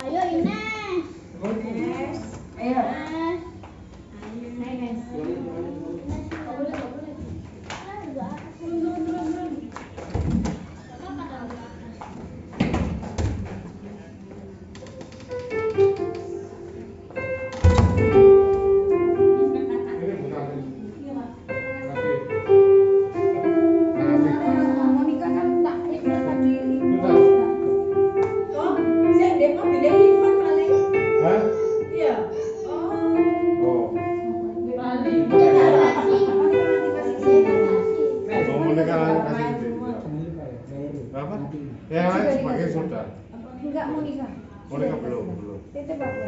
Ayo Ines. Ines. Ayo. Ines. Monica kan tak ikut tadi. Oh, saya dek mobilnya Ivan paling. Hah? Iya. Oh. Paling. Oh, mereka kasih ide. Apa? Yang lain sebagai sudah. Enggak Monica. Mereka belum. Titip aku.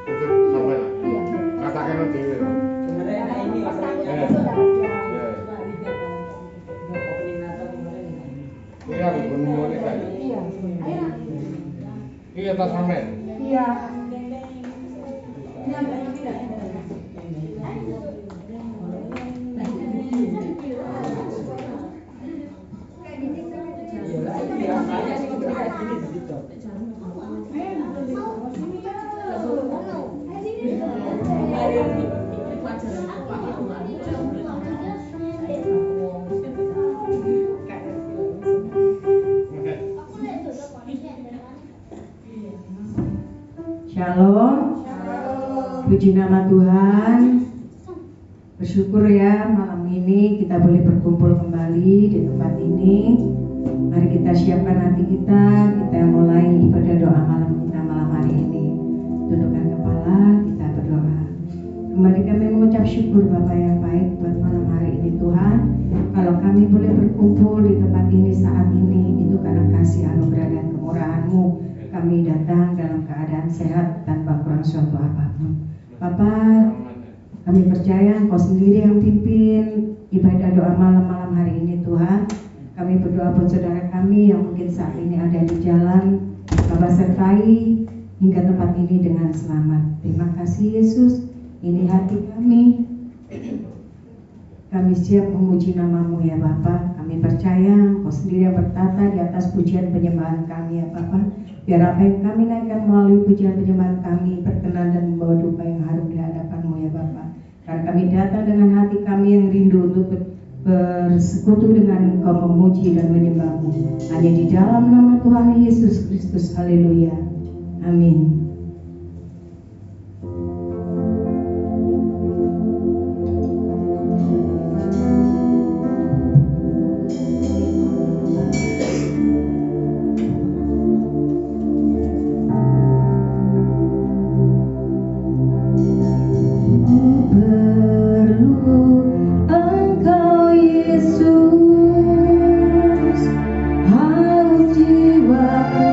Itu sampai lah. Iya. Katakan nanti ya. Sebenarnya ini Iya. Iya, benar Monica. Iya. Ayo. Iya, tas sampai. Iya. Ini agak tidak. biasanya sih kayak gini gitu. Shalom. Puji nama Tuhan. Bersyukur ya malam ini kita boleh berkumpul kembali di tempat ini. Mari kita siapkan hati kita mulai ibadah doa malam kita malam hari ini. Tundukkan kepala, kita berdoa. Kembali kami mengucap syukur Bapa yang baik buat malam hari ini Tuhan. Kalau kami boleh berkumpul di tempat ini saat ini, itu karena kasih anugerah dan kemurahan-Mu. Kami datang dalam keadaan sehat tanpa kurang suatu apapun. Bapak, kami percaya Engkau sendiri yang pimpin ibadah doa malam hari ini Tuhan. Kami berdoa buat saudara kami yang mungkin saat ini ada di jalan. Bapak sertai hingga tempat ini dengan selamat. Terima kasih Yesus. Ini hati kami. Kami siap memuji nama-Mu ya Bapa. Kami percaya Engkau sendiri yang bertata di atas pujian penyembahan kami ya Bapa. Biar apa yang kami naikkan melalui pujian penyembahan kami berkenan dan membawa duka yang harum di hadapan-Mu ya Bapa. Karena kami datang dengan hati kami yang rindu untuk bersekutu dengan Engkau, memuji dan menyembah-Mu. Hanya di dalam nama Tuhan Yesus Kristus. Haleluya. Amin. Haus jiwaku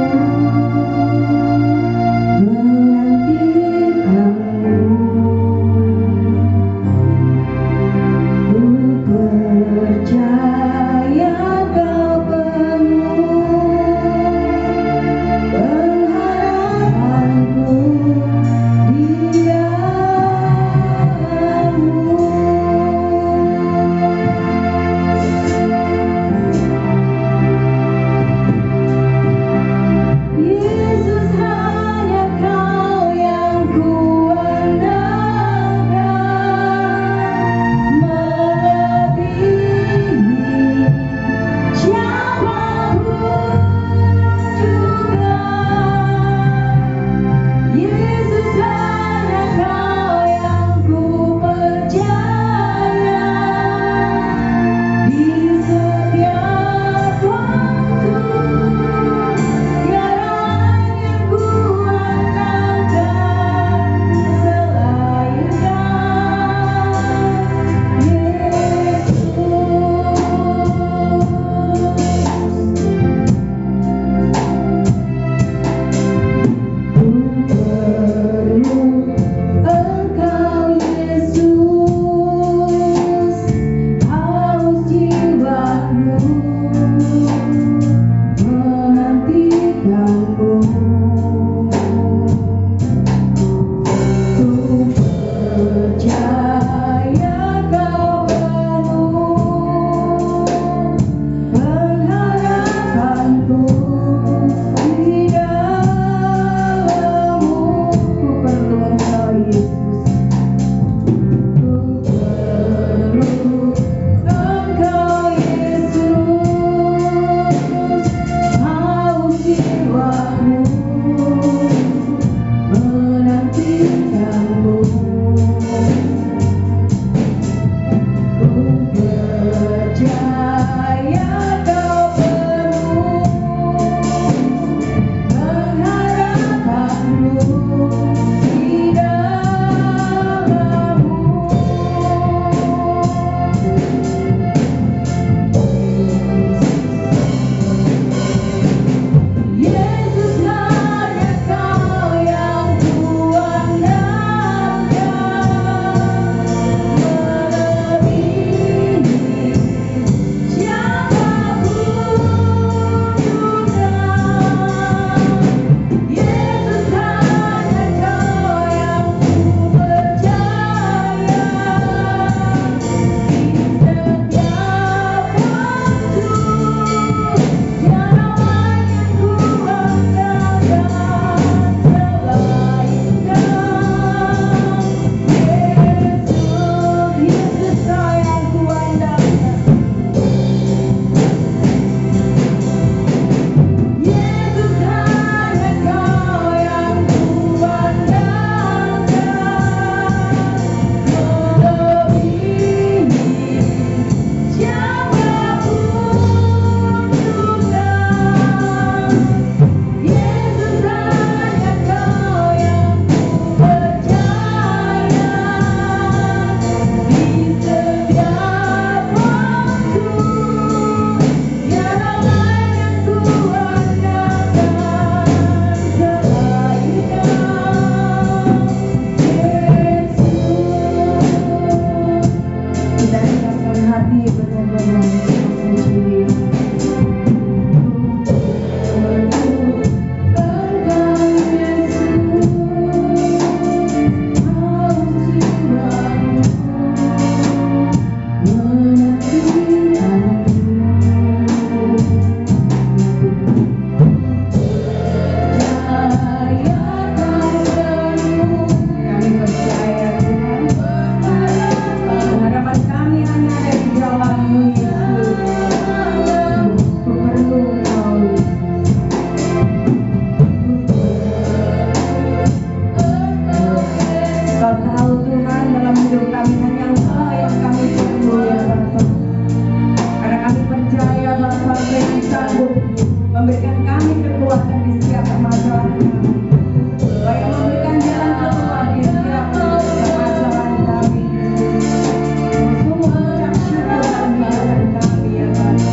Yesus. Ku perlu Engkau Yesus, haus jiwaku menantikanmu. Ku percaya Kau penuh pengharapanku di dalam-Mu. Yesus, hanya Kau yang kuandalkan, melebihi siapapun juga. Yesus, hanya Kau yang ku percaya, di setiap waktu tiada lain yang ku andalkan selain Kau. Yesus, Kau yang ku andalkan. Yesus, hanya Kau yang ku andalkan, melebihi siapapun juga. Yesus, hanya Kau yang ku percaya, di setiap waktu tiada lain yang ku andalkan selain Kau. Yesus, kita siapkan hati benar-benar memuji Dia. Kami percaya Tuhan, harapan kami hanya ada di dalam-Mu Yesus. Ku perlu Kau. Kau tahu Tuhan, dalam hidup kami hanya Engkau yang kami perlu ya Bapa. Karena kami percaya bahwa Kau yang sanggup memberikan kami kekuatan di setiap permasalahan kami. Kau yang memberikan jalan keluar di setiap permasalahan kami. Sungguh mengucap syukur dalam kehidupan kami ya Bapa.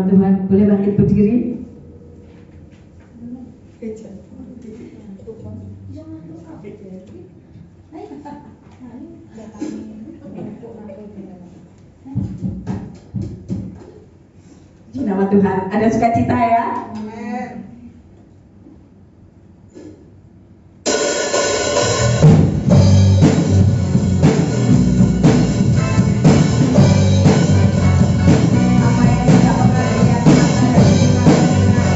Tuhan. Boleh bangkit berdiri? Puji nama Tuhan. Ada sukacita ya? Apa yang tidak pengertian, maka dari dengan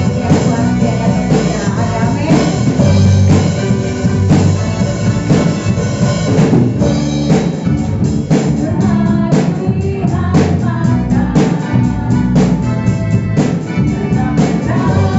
ini yang Tuhan sediakan untuknya. Ada amin. Hari hari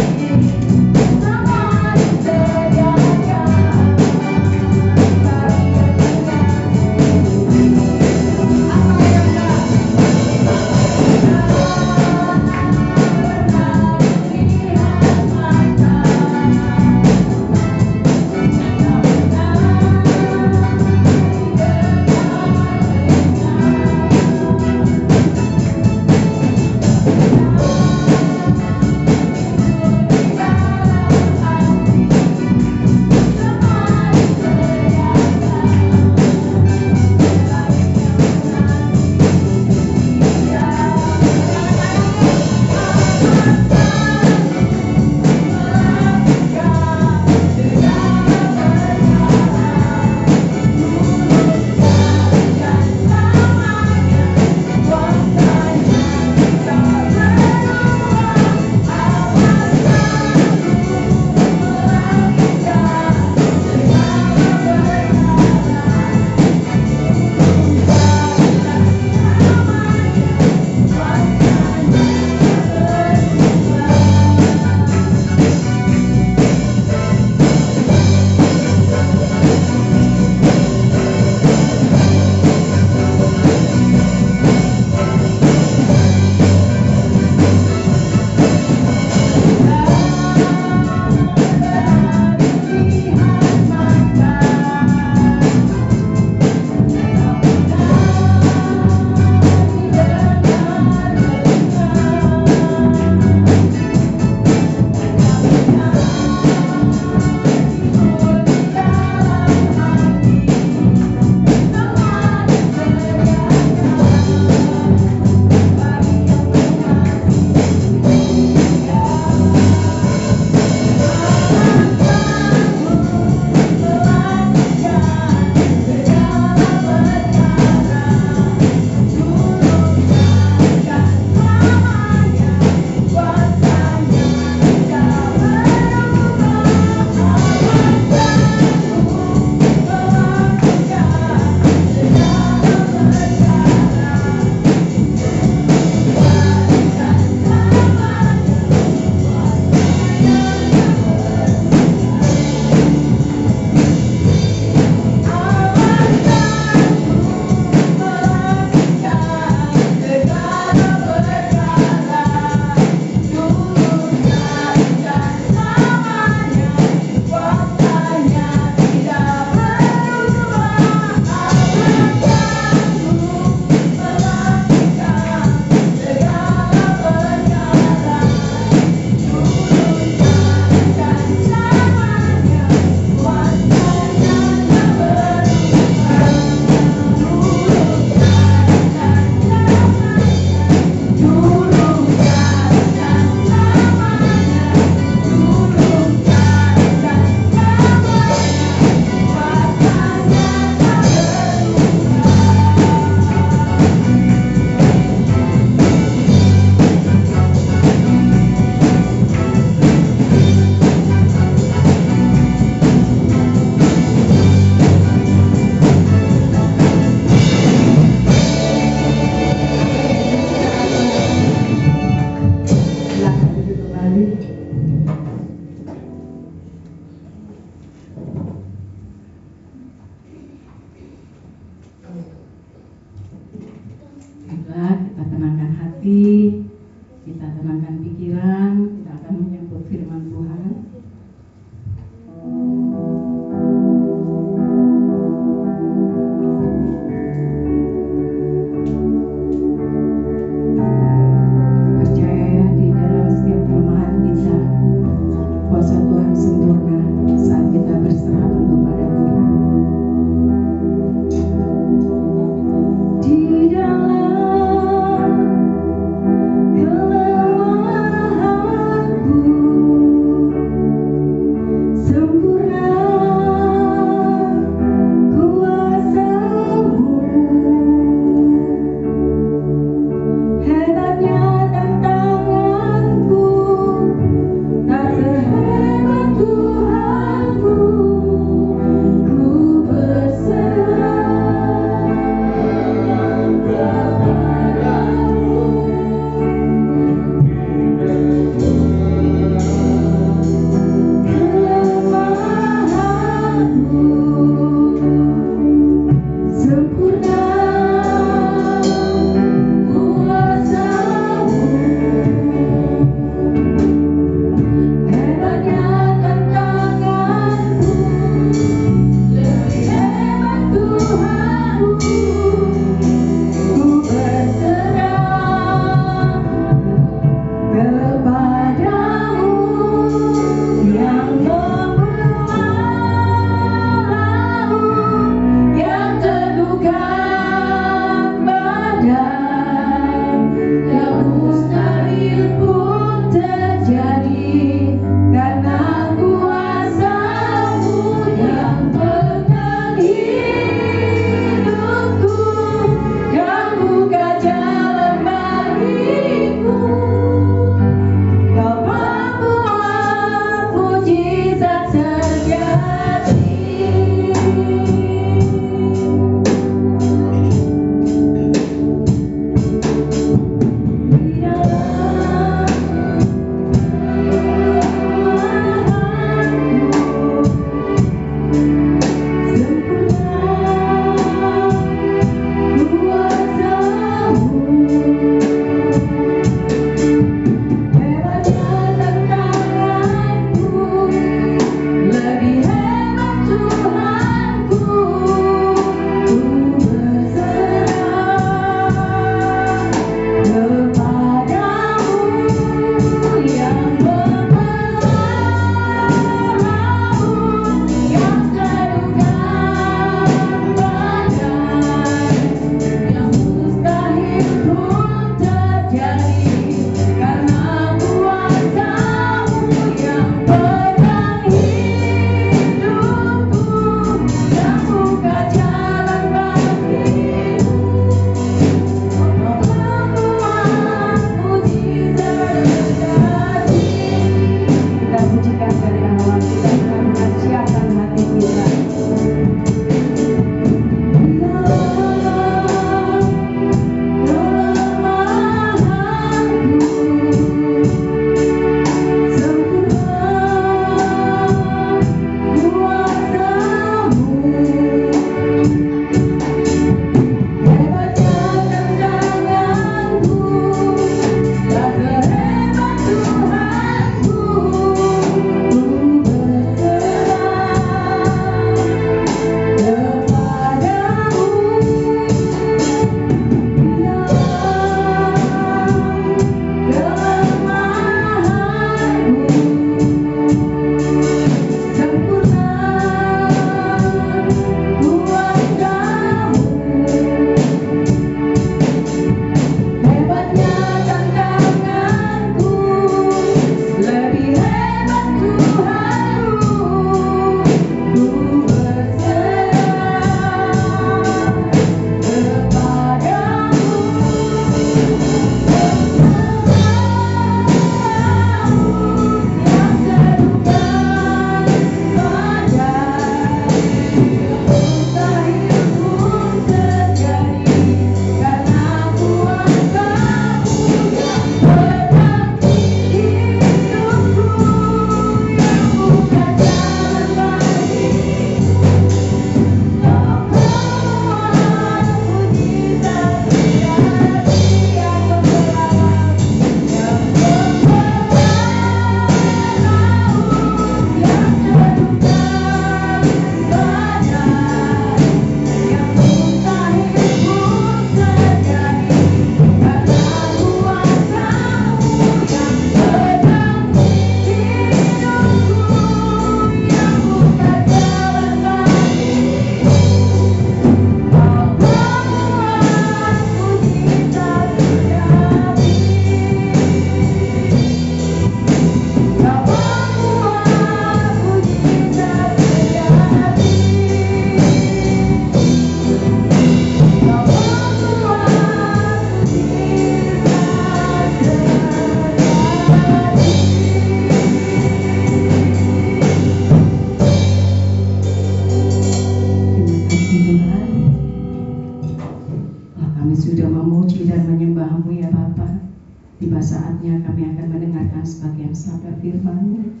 sebagian sabda firman-Mu.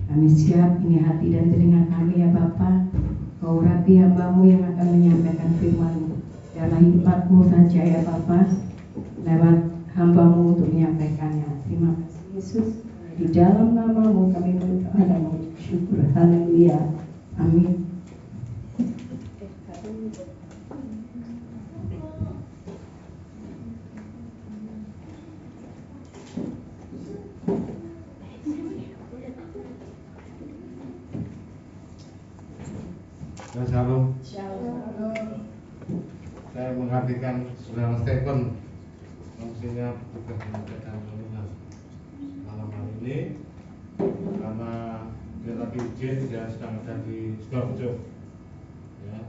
Kami siap, ini hati dan telinga kami ya Bapa. Kau urapi hamba-Mu yang akan menyampaikan firman-Mu. Dalam hikmat-Mu saja ya Bapa, lewat hamba-Mu untuk menyampaikannya. Terima kasih Yesus. Di dalam nama-Mu kami berdoa dan mengucap syukur. Haleluya. Amin. Dan shalom. Shalom. Saya menggantikan saudara Stephen fungsinya bertugas menyampaikan renungan malam hari ini karena dia tadi izin, dia sedang ada di Sidoarjo, ya,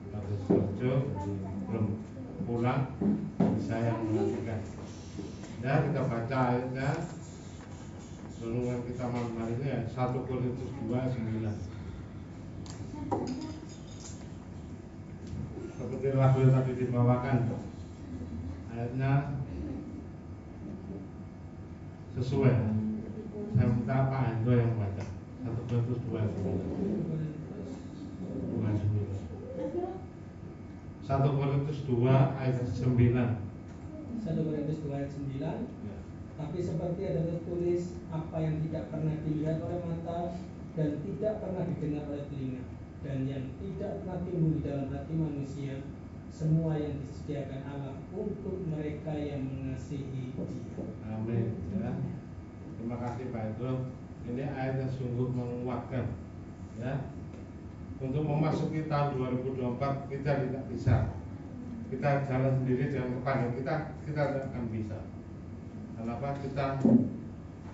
ada di Sidoarjo, jadi belum pulang, jadi saya yang menggantikan. Ya, kita baca ayatnya renungan kita malam hari ini ya, 1 Korintus 2:9. Seperti lagu yang tadi dibawakan, ayatnya sesuai. Saya minta Pak Hendro yang baca 1 Korintus 2:9. 1 Korintus 2 ayat 9. 1 Korintus 2 ayat 9. Ya. Tapi seperti ada tertulis, apa yang tidak pernah dilihat oleh mata dan tidak pernah didengar oleh telinga dan yang tidak pernah timbul di dalam hati manusia, semua yang disediakan Allah untuk mereka yang mengasihi Dia. Amin. Ya. Terima kasih Pak Hendro. Ini ayat yang sungguh menguatkan. Ya. Untuk memasuki tahun 2024 kita tidak bisa. Kita jalan sendiri dengan kepanjangan kita tidak akan bisa. Kenapa? Kita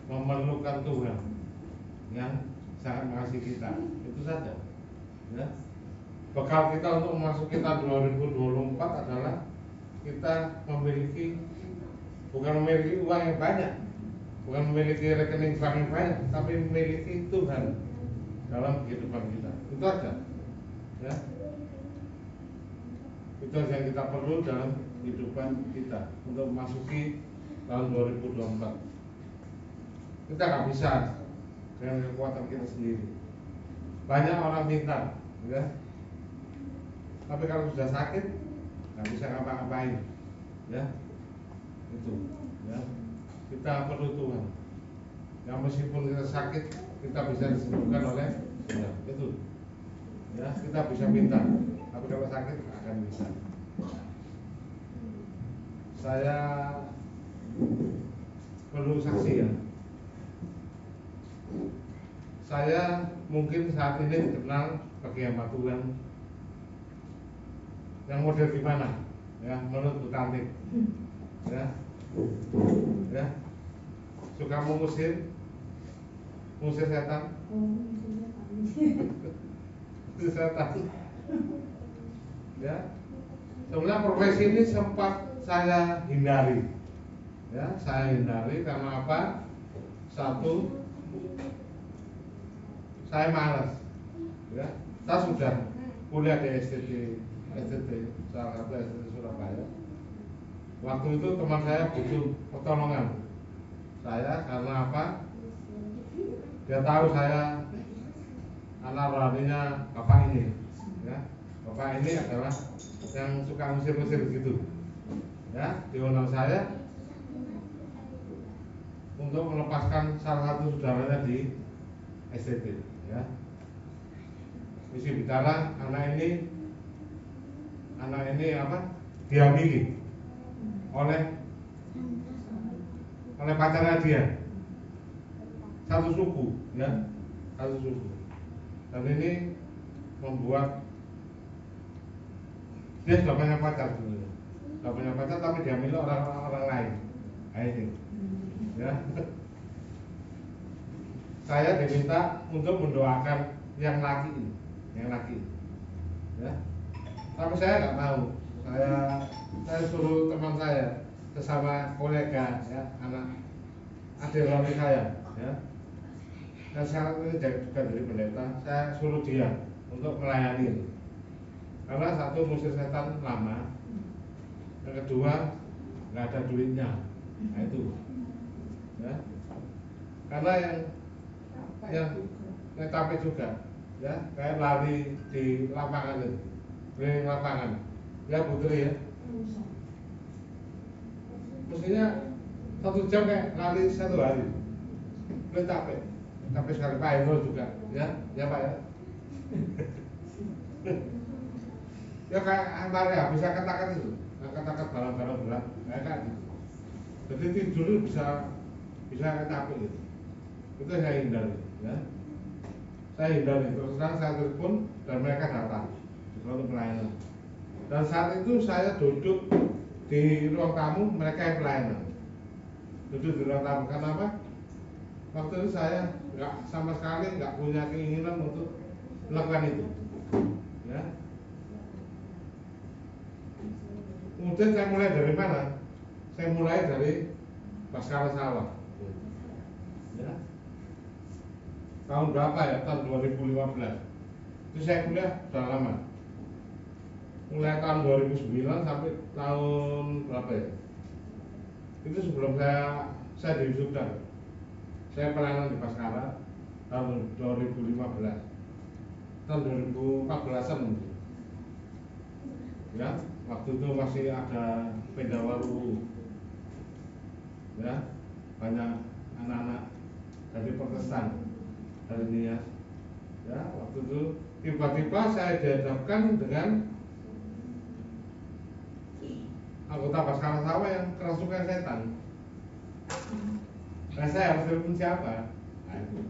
memerlukan Tuhan yang sangat mengasihi kita. Itu saja. Ya. Bekal kita untuk memasuki tahun 2024 adalah kita bukan memiliki uang yang banyak, bukan memiliki rekening bank yang banyak, tapi memiliki Tuhan dalam kehidupan kita. Itu aja. Ya. Itu yang kita perlu dalam kehidupan kita untuk memasuki tahun 2024. Kita nggak bisa dengan kekuatan kita sendiri. Banyak orang pintar, ya. Tapi kalau sudah sakit nggak bisa ngapa-ngapain, ya. Itu, ya. Kita perlu Tuhan. Yang meskipun kita sakit, kita bisa disembuhkan oleh Tuhan. Itu, ya. Kita bisa pintar, tapi kalau sakit nggak akan bisa. Saya perlu saksi, ya. Saya mungkin saat ini dikenal sebagai hamba Tuhan yang model gimana, ya, menurut Bu Tantik, ya, ya, suka mengusir setan, itu setan, ya. Sebenarnya profesi ini sempat saya hindari, ya, saya hindari karena apa? Satu, saya malas, ya. Saya sudah kuliah di STT, salah satu STT Surabaya. Waktu itu teman saya butuh pertolongan saya karena apa? Dia tahu saya anak rohaninya bapak ini, ya. Bapak ini adalah yang suka musir-musir gitu, ya. Diundang saya untuk melepaskan salah satu saudaranya di STT, ya. Misi bicara anak ini apa? Diamili oleh pacarnya dia, satu suku, ya, satu suku. Dan ini membuat dia sudah punya pacar sebenarnya, sudah punya pacar tapi diambil orang lain. Nah ini, ya. Saya diminta untuk mendoakan yang laki, ya. Tapi saya nggak mau. Saya suruh teman saya, sesama kolega, ya, adik rohani saya, ya. Dan sekarang ini juga dari pendeta, saya suruh dia untuk melayani. Karena satu musir setan lama, yang kedua nggak ada duitnya, nah itu, ya. karena yang capek juga, ya kayak lari di lapangan itu, keliling lapangan, ya Putri ya. Mestinya 1 jam kayak lari 1 hari, udah capek sekali. Pak Hendro juga, ya Pak ya. Ya kayak lari habis angkat-angkat itu, angkat-angkat barang-barang berat, kayak gitu. Jadi tidur bisa capek gitu. Itu saya hindari, ya. Saya hindari, terus terang saya telepon dan mereka datang untuk pelayanan. Dan saat itu saya duduk di ruang tamu, mereka yang pelayanan. Duduk di ruang tamu, kenapa? Waktu itu saya sama sekali nggak punya keinginan untuk melakukan itu, ya. Kemudian saya mulai dari mana? Saya mulai dari Baskara Sawah, ya. Tahun berapa ya? Tahun 2015. Itu saya kuliah sudah lama. Mulai tahun 2009 sampai tahun berapa ya? Itu sebelum saya diwisuda. Saya pelayanan di Baskara tahun 2015. Tahun 2014-an mungkin. Ya, waktu itu masih ada Pendawaru. Ya, banyak anak-anak dari Protestan dari Nias. Ya, waktu itu tiba-tiba saya dihadapkan dengan anggota Baskara Sawah yang kerasukan setan. Nah, saya harus telepon siapa? Nah, itu.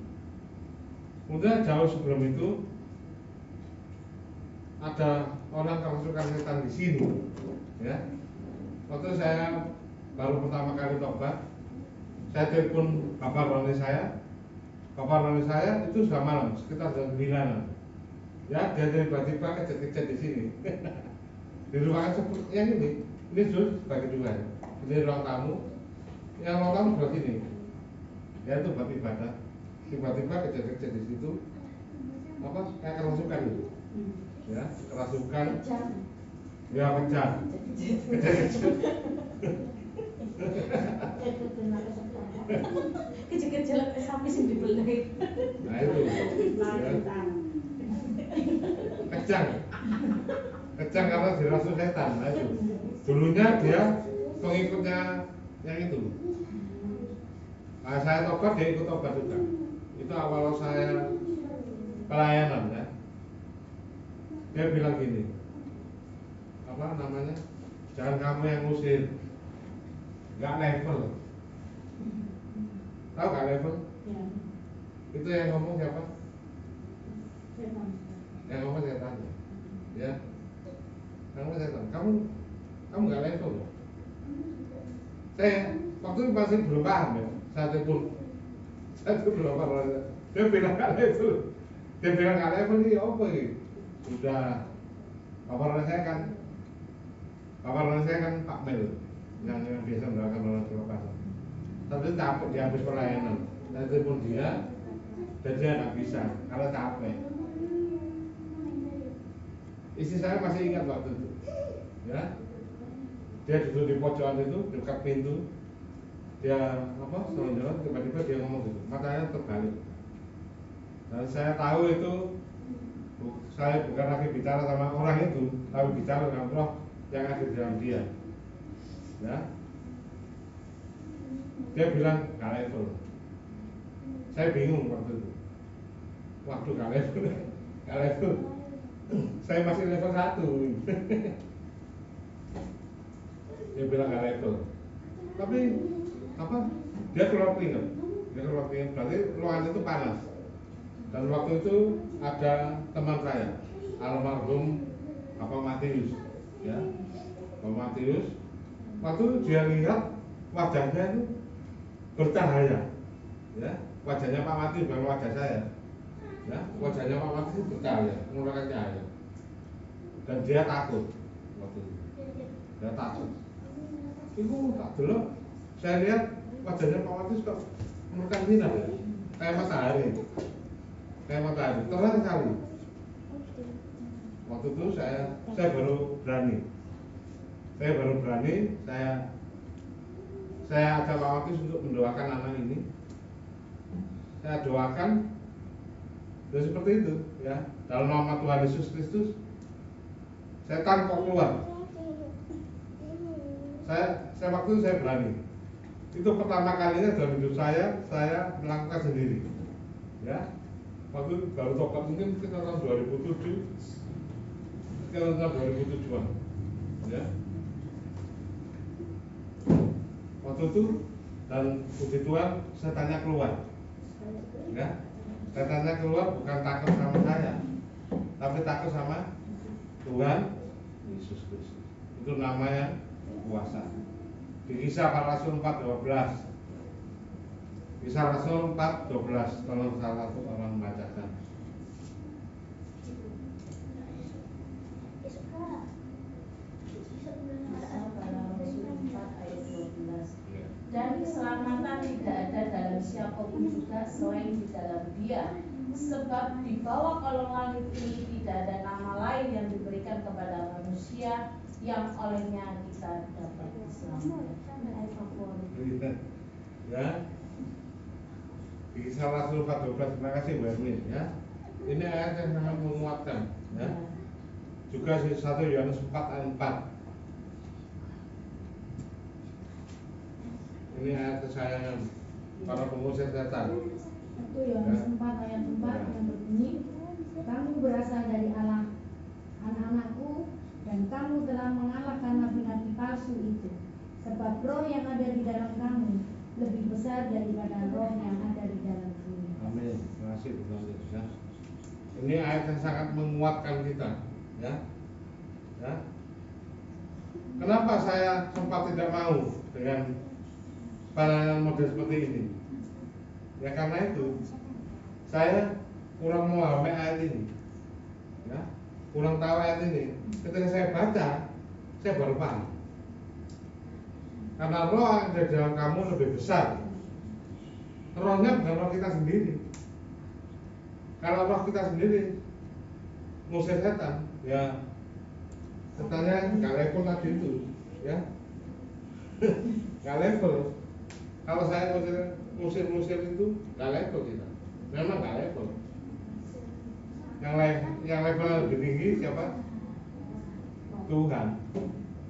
Kemudian jauh sebelum itu ada orang kerasukan setan di sini, ya. Waktu saya baru pertama kali tobat, saya telepon Bapak Roni saya. Bapak Roni saya itu sudah malam, sekitar jam 9. Ya, dia tiba-tiba kejut-kejut di sini. Di ruangan seperti yang ini sudah bagi 2. Ini ruang tamu, yang ruang tamu sebelah sini. Ya itu buat ibadah. Tiba-tiba kejut-kejut di situ, apa? Kayak kerasukan itu. Ya, kerasukan. Ya pecah. Kejut-kejut. Kecil-kecil sapi sing dibeli. Nah itu, ya. Kejang karena dirasuki setan. Nah itu. Dulunya dia pengikutnya yang itu. Nah, saya tobat, dia ikut tobat juga. Itu awal saya pelayanan, ya. Dia bilang gini, apa namanya? Jangan kamu yang ngusir, nggak level. Tahu nggak level? Ya. Itu yang ngomong siapa? Setan. Yang ngomong setan, ya. Yang ngomong setan. Kamu nggak level loh. Saya waktu itu masih belum paham ya. Saya itu belum paham. Dia bilang nggak level. Dia bilang nggak level ini apa ini? Sudah. Bapak saya kan Pak Mel yang biasa melakukan orang Surabaya. Tapi capek dia habis pelayanan. Saya telepon dia, dan dia nggak bisa karena capek. Istri saya masih ingat waktu itu, ya. Dia duduk di pojokan itu dekat pintu. Dia jalan tiba-tiba dia ngomong gitu, matanya terbalik. Dan saya tahu itu saya bukan lagi bicara sama orang itu, tapi bicara dengan roh yang ada di dalam dia. Ya. Dia bilang gak level. Saya bingung waktu itu. Waduh gak level. Gak level. Saya masih level 1. Dia bilang gak level. Tapi apa? Dia keluar keringat. Berarti ruangan itu panas. Dan waktu itu ada teman saya, almarhum Bapak Matius, ya. Bapak Matius. Waktu itu dia lihat wajahnya itu bercahaya, ya. Wajahnya Pak Matius bukan wajah saya, ya. Wajahnya Pak Matius itu bercahaya, mengeluarkan cahaya. Dan dia takut waktu itu. Dia takut. Itu tak dulu. Saya lihat wajahnya Pak Matius kok mengeluarkan sinar, ya. Kayak matahari. Terang sekali. Waktu itu saya baru berani. Saya ajak Pak Matius untuk mendoakan anak ini. saya doakan ya seperti itu ya, dalam nama Tuhan Yesus Kristus. Setan kok keluar. Saya waktu itu saya berani. Itu pertama kalinya dalam hidup saya melakukan sendiri. Ya. Waktu itu baru tobat mungkin sekitar tahun 2007, sekitar tahun 2007-an. Ya. Waktu itu dan puji Tuhan setannya keluar. Ya. Setannya keluar bukan takut sama saya, tapi takut sama Tuhan Yesus Kristus. Itu namanya kuasa. Di Kisah Para Rasul 4:12. Kisah Rasul 4:12, kalau salah satu orang membacakan. Dan keselamatan tidak ada dalam siapapun juga selain di dalam Dia, sebab di bawah kolong langit ini tidak ada nama lain yang diberikan kepada manusia yang olehnya kita dapat diselamatkan. Ya. Kisah Rasul 4:12, terima kasih Bu Erwin ya. Ini ayat yang sangat menguatkan ya. Juga 1 Yohanes 4:4. Ini ayat kesayangan para pengusir setan. 1 Yohanes 4 ayat 4 yang berbunyi, kamu berasal dari Allah, anak-anakku, dan kamu telah mengalahkan nabi-nabi palsu itu, sebab roh yang ada di dalam kamu lebih besar daripada roh yang ada di dalam dunia. Amin. Terima kasih Tuhan Yesus ya. Ini ayat yang sangat menguatkan kita ya. Ya. Kenapa saya sempat tidak mau dengan pandangan model seperti ini? Ya karena itu saya kurang memahami ayat ini, ya, kurang tahu ayat ini. Ketika saya baca, saya baru paham. Karena roh yang ada di dalam kamu lebih besar. Rohnya bukan roh kita sendiri. Kalau roh kita sendiri ngusir setan, ya setannya nggak level tadi itu, ya, nggak level. Kalau saya musir itu nggak level kita, memang nggak level. Yang level lebih tinggi siapa? Tuhan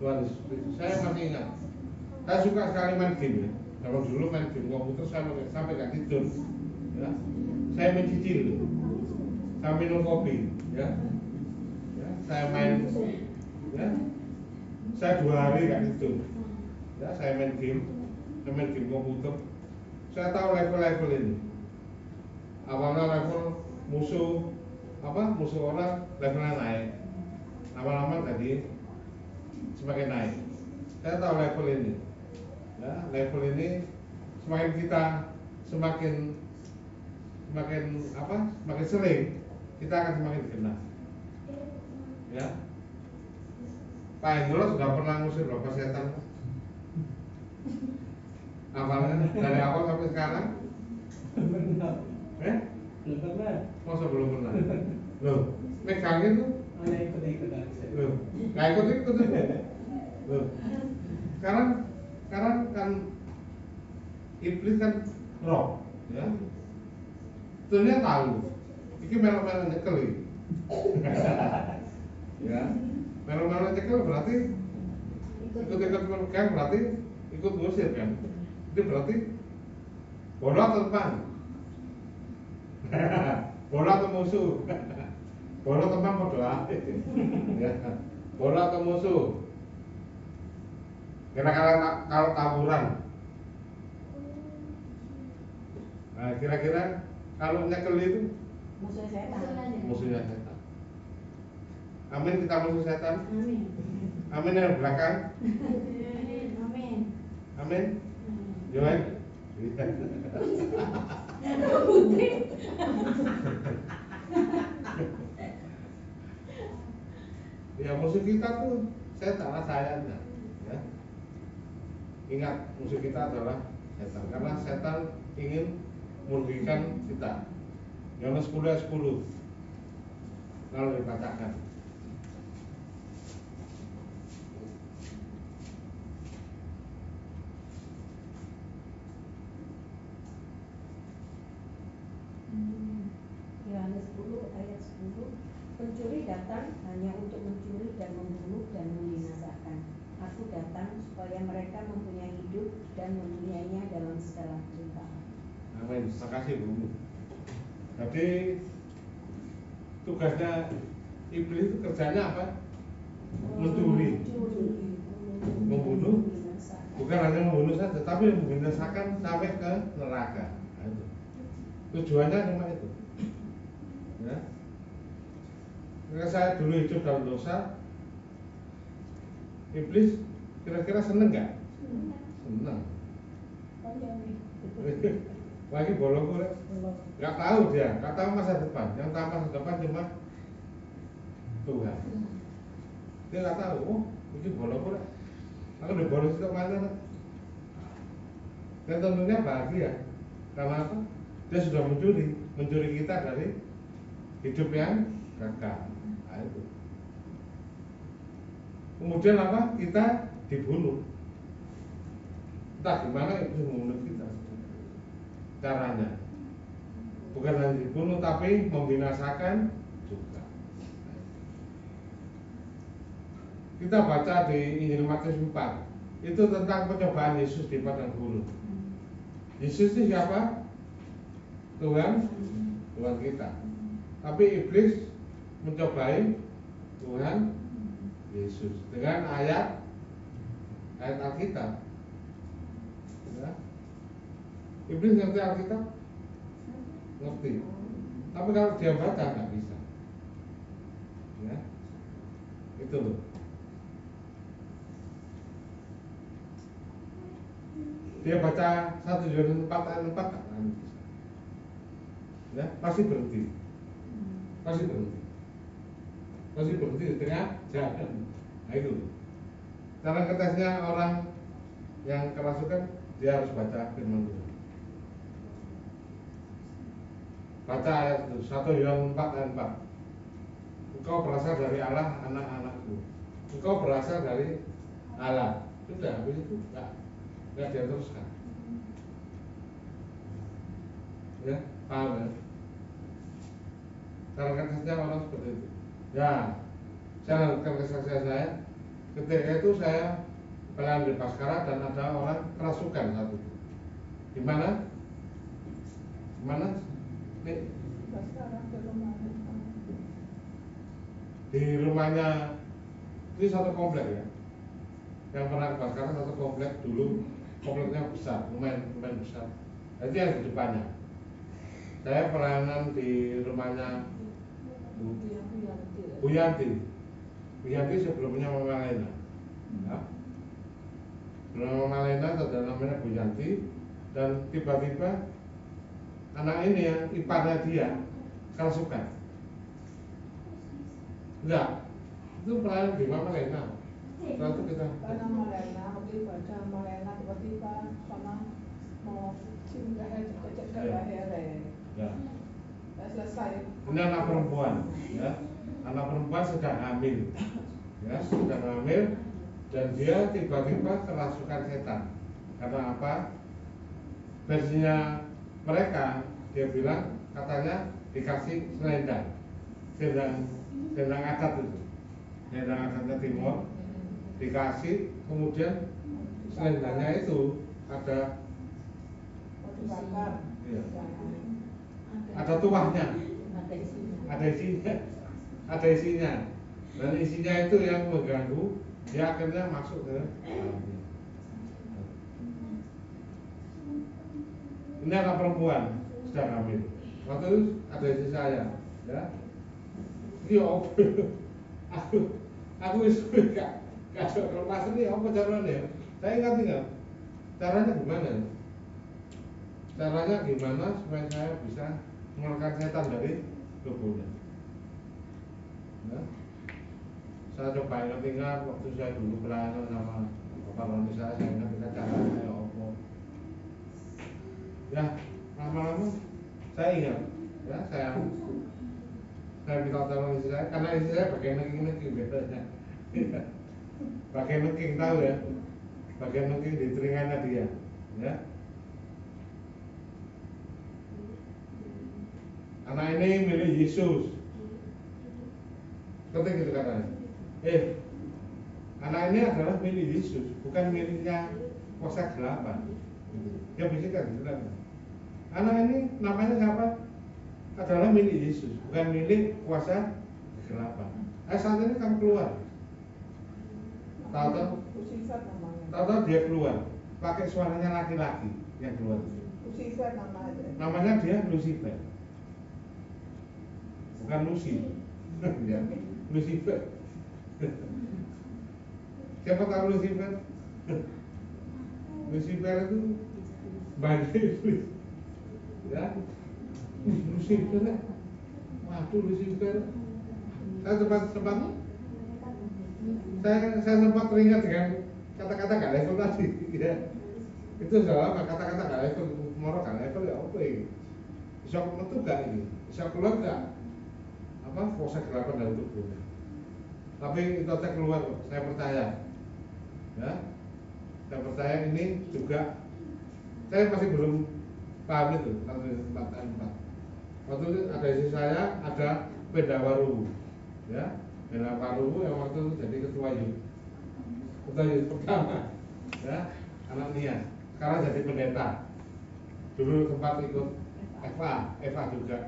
Yesus Kristus. Saya masih ingat, saya suka sekali main game ya. Kalau dulu main game komputer saya sampai nggak tidur, ya. Saya mencicil, saya minum kopi, ya. Ya, saya main, ya. Saya 2 hari nggak tidur, ya. Saya main game komputer. Saya tahu level-level ini. Awalnya level musuh orang levelnya naik, lama-lama tadi semakin naik. Saya tahu level ini, ya, level ini semakin kita semakin sering kita akan semakin dikenal, ya. Pak Hendro sudah pernah ngusir berapa setan? Apalagi dari awal sampai sekarang? Belum pernah. Masa belum pernah? Loh, megangin tuh? Hanya ikut-ikut aja. Loh, nggak ikut-ikut tuh? Loh, sekarang kan iblis kan roh, ya. Sebetulnya tahu, ini melo-melo nyekel ini. Ya, melo-melo nyekel berarti ikut-ikut megang berarti ikut ngusir kan? Itu berarti bola atau teman? Bola atau musuh? Bola teman berdoa, ya. Bola atau musuh? Kira-kira kalau taburan, nah kira-kira kalau nyekel itu Musuh setan. musuhnya setan. Amin, kita musuh setan. Amin. Amin yang belakang. Amin. Amin. Yohan. Ya musuh kita tuh setan, sayangnya. Ya. Ingat, musuh kita adalah setan, karena setan ingin merugikan kita. Yohanes 10 ayat 10 kalau dibacakan. 10 ayat 10, pencuri datang hanya untuk mencuri dan membunuh dan membinasakan. Aku datang supaya mereka mempunyai hidup dan mempunyainya dalam segala kelimpahan. Amin. Terima kasih Bu. Jadi tugasnya iblis itu kerjanya apa? Mencuri, membunuh, bukan hanya membunuh saja, tapi membinasakan sampai ke neraka. Nah, itu. Tujuannya cuma itu. Ya. Ketika saya dulu hidup dalam dosa, iblis kira-kira seneng nggak? Seneng. Lagi bolong kok, nggak tahu dia, nggak tahu masa depan. Yang tahu masa depan cuma Tuhan. Dia nggak tahu, oh ini bolong kok. Kalau udah bolong itu mana? Dan tentunya bahagia, karena apa? Dia sudah mencuri kita dari hidup yang kekal. Nah, itu. Kemudian apa? Kita dibunuh. Entah gimana itu membunuh kita. Caranya bukan hanya dibunuh tapi membinasakan juga. Kita baca di Injil Matius 4 itu tentang pencobaan Yesus di padang gurun. Yesus itu siapa? Tuhan kita. Tapi iblis mencobai Tuhan Yesus dengan ayat Alkitab. Ya. Iblis ngerti Alkitab? Ngerti. Tapi kalau dia baca nggak bisa. Ya. Itu loh. Dia baca 1 Yohanes 4 ayat 4 nggak akan bisa. Ya, pasti berhenti. Pasti berhenti di tengah jalan. Nah itu. Cara ketesnya orang yang kerasukan, dia harus baca firman Tuhan. Baca ayat itu 1 Yohanes 4 ayat 4. Engkau berasal dari Allah, anak-anakku. Engkau berasal dari Allah. Sudah, habis itu enggak dia teruskan. Ya, paham ya? Cara kerjanya orang seperti itu. Ya, saya lanjutkan kesaksian saya. Ketika itu saya pelayan di Paskara dan ada orang kerasukan satu. Di mana? Di mana? Di rumahnya, ini satu komplek ya. Yang pernah ke Paskara satu komplek dulu, kompleknya besar, lumayan besar. Itu yang di depannya. Saya pelayanan di rumahnya Bu Yanti. Bu Yanti sebelumnya Mama Lena. Ya. Sebelum Mama Lena ada namanya Bu Yanti. Dan tiba-tiba anak ini yang iparnya dia kerasukan. Enggak, itu pelayanan di Mama Lena. Setelah itu kita karena Malena, waktu baca Malena tiba-tiba sama mau cinta cek ya. Selesai. Ini anak perempuan, ya. Anak perempuan sedang hamil, ya, sedang hamil, dan dia tiba-tiba kerasukan setan. Karena apa? Versinya mereka, dia bilang katanya dikasih selendang, selendang adat itu, selendang adatnya Timur, dikasih, kemudian selendangnya itu ada ya, ada tuahnya, ada isinya, dan isinya itu yang mengganggu, dia akhirnya masuk ke dalamnya. Ini anak perempuan sedang hamil. Waktu itu ada isi saya, ya. Ini aku gak lepas ini apa caranya? Saya ingat caranya gimana? Caranya gimana supaya saya bisa mengeluarkan setan dari tubuhnya? Ya. Saya coba ingat waktu saya dulu pelayanan sama Bapak Roni, saya ingat caranya apa. Ya, lama-lama saya ingat, ya saya minta tolong istri saya, karena istri saya bagian nengking biasanya. Bagian nengking, tahu ya, bagian nengking di telinganya dia, ya. anak ini milik Yesus. Ketik gitu katanya. Anak ini adalah milik Yesus, bukan miliknya kuasa kegelapan. Dia bisikan gitu kan. Anak ini namanya siapa? Adalah milik Yesus, bukan milik kuasa kegelapan. Saat ini kamu keluar. Tahu-tahu dia keluar, pakai suaranya laki-laki yang keluar. Lucifer namanya. Namanya dia Lucifer, bukan Lucy. Ya, Lucifer. Siapa tahu Lucifer? Lucifer itu banyak iblis. Ya, Lucifer. Waduh, Lucifer. Saya sempat teringat dengan kata-kata gak level tadi. Ya. Itu soal kata-kata gak level, moro gak level ya apa ini? Bisa metu gak ini? Bisa keluar gak? Apa kuasa kegelapan dari tubuhnya? Tapi itu aja keluar, saya percaya. Ya, saya percaya ini juga. Saya masih belum paham itu 4. Waktu itu ada istri saya, ada Pendawaru, ya, Pendawaru yang waktu itu jadi ketua youth pertama, ya, anak Nia. Sekarang jadi pendeta. Dulu sempat ikut Eva juga,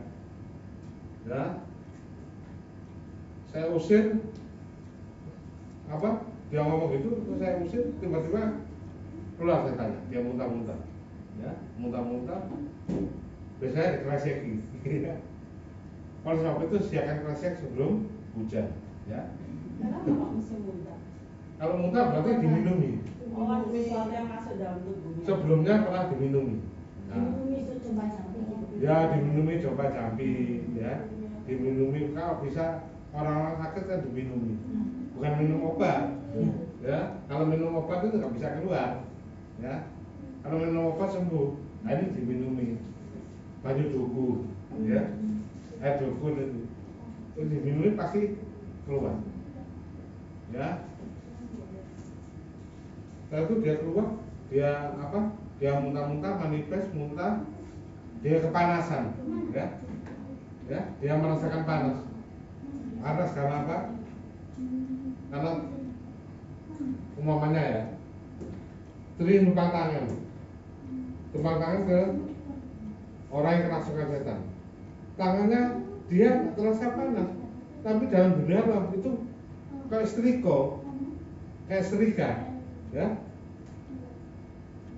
ya. Saya usir, apa? Dia ngomong gitu, terus saya usir, tiba-tiba keluar saya tanya, dia muntah-muntah, ya, muntah-muntah. Biasanya dikreseki. Oleh sebab itu sediakan kresek sebelum hujan, ya. Kenapa kok mesti muntah? Kalau muntah berarti diminumi. Oh, ada sesuatu yang masuk dalam tubuhnya. Sebelumnya pernah diminumi. Nah, ya diminumi coba jampi, ya. Diminumi kalau bisa orang-orang sakit kan diminumi. Bukan minum obat. Ya, kalau minum obat itu nggak bisa keluar. Ya. Kalau minum obat sembuh. Nah, ini diminumi. Banyu duku, ya. Air dukun itu diminumi pasti keluar, ya. Setelah itu dia keluar, dia apa? Dia muntah-muntah, manifest muntah, dia kepanasan, ya, ya. Dia merasakan panas. Panas karena apa? Karena umpamanya ya, numpang tangan ke orang yang kerasukan setan. Tangannya dia terasa panas, tapi dalam dunia alam itu kayak setrika, kayak serika, ya,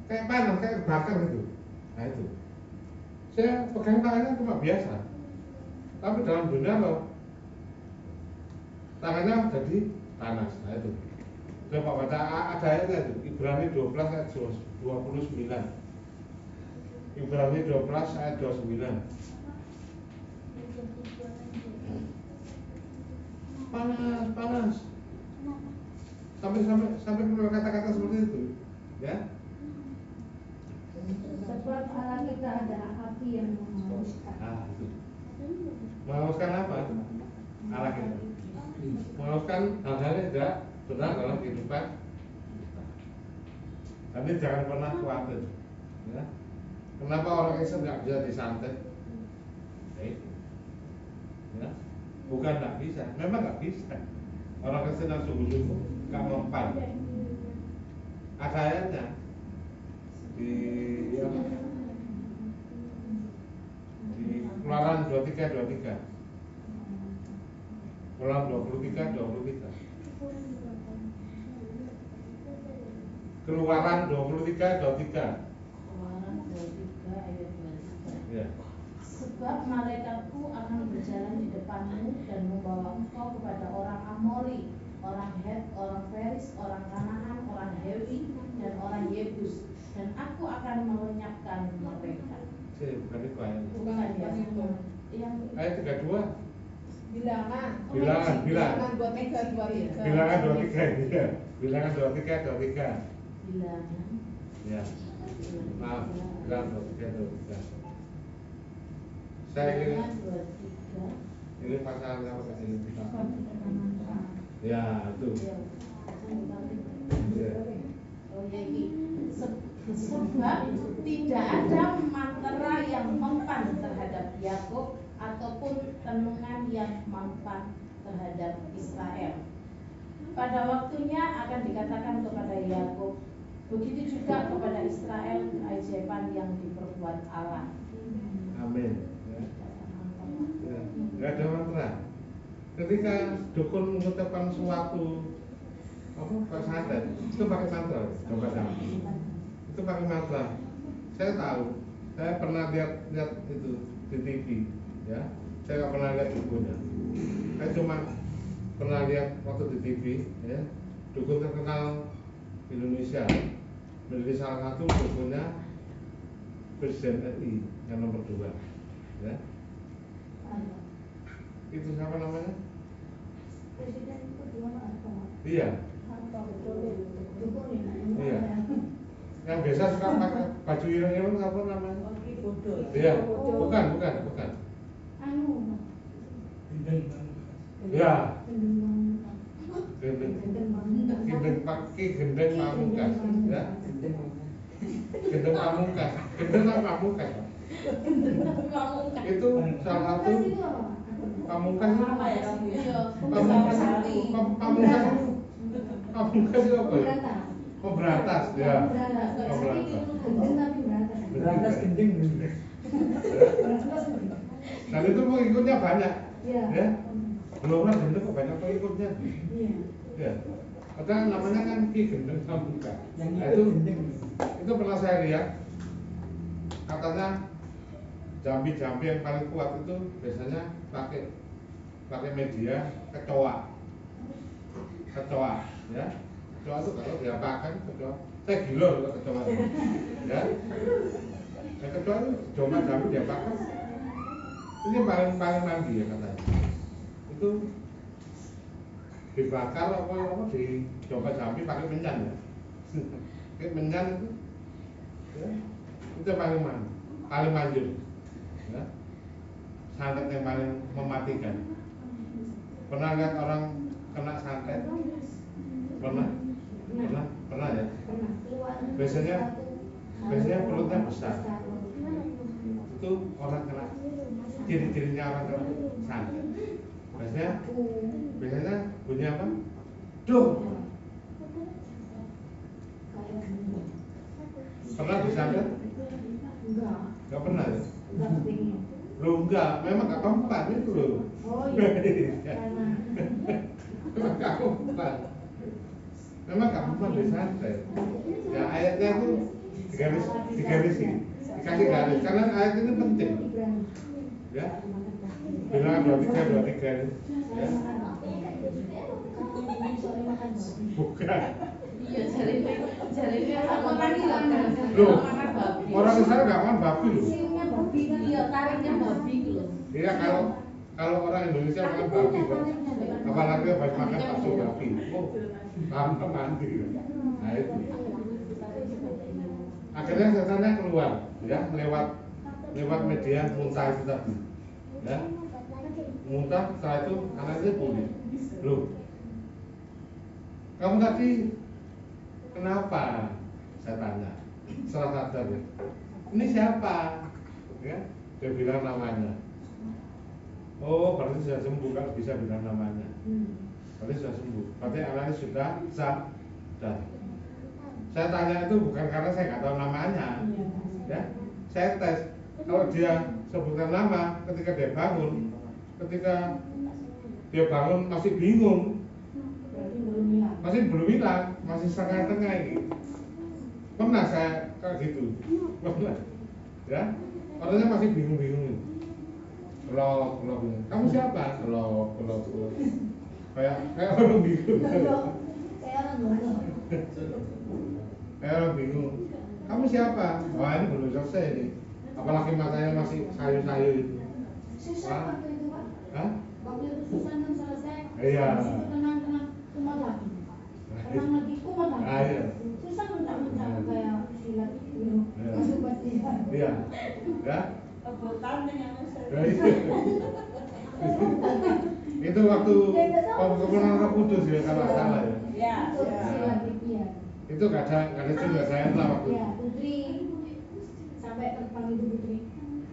kayak panas, kayak bakar gitu. Nah itu, saya pegang tangannya cuma biasa, tapi dalam dunia alam tangannya jadi panas. Nah itu, coba baca ada ayatnya itu, Ibrani 12 ayat 29. Ibrani 12 ayat 29. Panas. Sampai keluar kata-kata seperti itu, ya. Sebab Allah kita adalah api yang menghaluskan. Itu. Menghaluskan apa? Allah kita. Menghaluskan hal-hal yang tidak benar dalam kehidupan. Tapi jangan pernah khawatir, ya. Kenapa orang Islam nggak bisa disantet? Ya, bukan nggak bisa, memang nggak bisa. Orang Kristen yang sungguh-sungguh nggak mempan. Ada ayatnya di Keluaran 23. Keluaran 23. Keluaran 23 ayat 23. Ya. Sebab malaikatku akan berjalan di depanmu dan membawa engkau kepada orang Amori, orang Het, orang Feris, orang Kanaan, orang Hewi, dan orang Yebus, dan aku akan melenyapkan mereka. Bukan itu ayat. Bukan itu. Yang Ayat 32. Bilangan 23. Bilangan 23. Ya. Bilangan 23. Bilangan. Ya. Maaf, bilangan 23. Saya ingin ini pasalnya apa ini kita? Ya itu. Ya. Oh ya ini. Sebab tidak ada mantra yang mempan terhadap Yakub ataupun renungan yang manfaat terhadap Israel. Pada waktunya akan dikatakan kepada Yakub, begitu juga kepada Israel keajaiban yang diperbuat Allah. Amin. Ya. Nggak ada mantra. Ketika dukun mengucapkan suatu Pak santet, itu pakai mantra, coba jangan. Itu pakai mantra. Saya tahu, saya pernah lihat itu di TV, ya. Saya nggak pernah lihat dukunnya. Saya cuma pernah lihat waktu di TV, ya. Dukun terkenal Indonesia menjadi salah satu dukunnya Presiden RI yang nomor 2, ya. Itu siapa namanya? Presiden kedua apa? Iya. Iya. Yang biasa suka pakai baju ireng-ireng apa namanya? Iya. Bukan. Anu. Iya. Gendeng Pamungkas, ya. Gendeng Pamungkas. Itu salah satu Pamungkas itu apa ya? Pamungkas itu apa ya? Pemberantas, ya. Berantas gending. Dan itu pengikutnya banyak, ya. Belum gendeng kok banyak pengikutnya. Ya. Padahal namanya kan Ki Gendeng Pamungkas. Nah, itu pernah saya lihat. Katanya jambi-jambi yang paling kuat itu biasanya pakai media kecoa, ya. Kecoa itu kalau diapakan kecoa, saya gila loh kecoa, ya. Nah, kecoa itu cuma jambi diapakan, ini paling mandi ya katanya. Itu dibakar apa dicoba jambi pakai menyan, ya. Pakai menyan itu, ya. Itu paling manjur, ya. Santet yang paling mematikan. Pernah lihat orang kena santet? Pernah ya. Biasanya perutnya besar. Itu orang kena, ciri-cirinya orang kena santet. Biasanya bunyi apa? Duh. Pernah disantet? Enggak pernah ya? Enggak, memang gak mempan itu loh. Oh iya. Memang gak mempan. Memang gak mempan disantet. Ya ayatnya itu digarisi, dikasih garis. Karena ayat ini penting, ya. Bilangan 23 ini, ya. Bukan. Iya, jarinnya sama tadi lah. Loh, orang Israel nggak makan babi loh. Iya, tariknya babi loh. Iya, kalau orang Indonesia makan babi, kan? Apalagi pas makan bakso babi, gampang mandi. Nah itu. Akhirnya setannya keluar, ya, lewat media muntah itu tadi, ya. Muntah, setelah itu anaknya pulih. Loh, kamu tadi kenapa? Saya tanya. Setelah sadar, ya. Ini siapa? Ya, dia bilang namanya. Oh, berarti sudah sembuh, kalau bisa bilang namanya. Berarti sudah sembuh. Berarti anaknya sudah sadar. Saya tanya itu bukan karena saya nggak tahu namanya, ya. Saya tes. Kalau dia sebutkan nama, ketika dia bangun masih bingung, masih belum hilang, masih setengah-tengah ini. Pernah saya kayak gitu, pernah, ya. Orangnya masih bingung-bingung. Kelok, kamu siapa? Kelok. Kayak orang bingung. Kayak orang bingung. Kamu siapa? Wah, ini belum selesai nih. Apalagi matanya masih sayu-sayu itu. Susah waktu itu Pak. Hah? Waktu itu susah kan selesai. Iya. Tenang kumat lagi. Tenang lagi kumat lagi. Ah, iya. Susah mentang-mentang kayak silat gitu. Iya. Masuk pasti. Iya. Ya. Itu waktu kemenangan Roh Kudus ya kalau nggak salah ya. Ya. Silat itu ya. Itu nggak ada juga saya lah waktu. Ya, Putri sampai terbang itu Putri.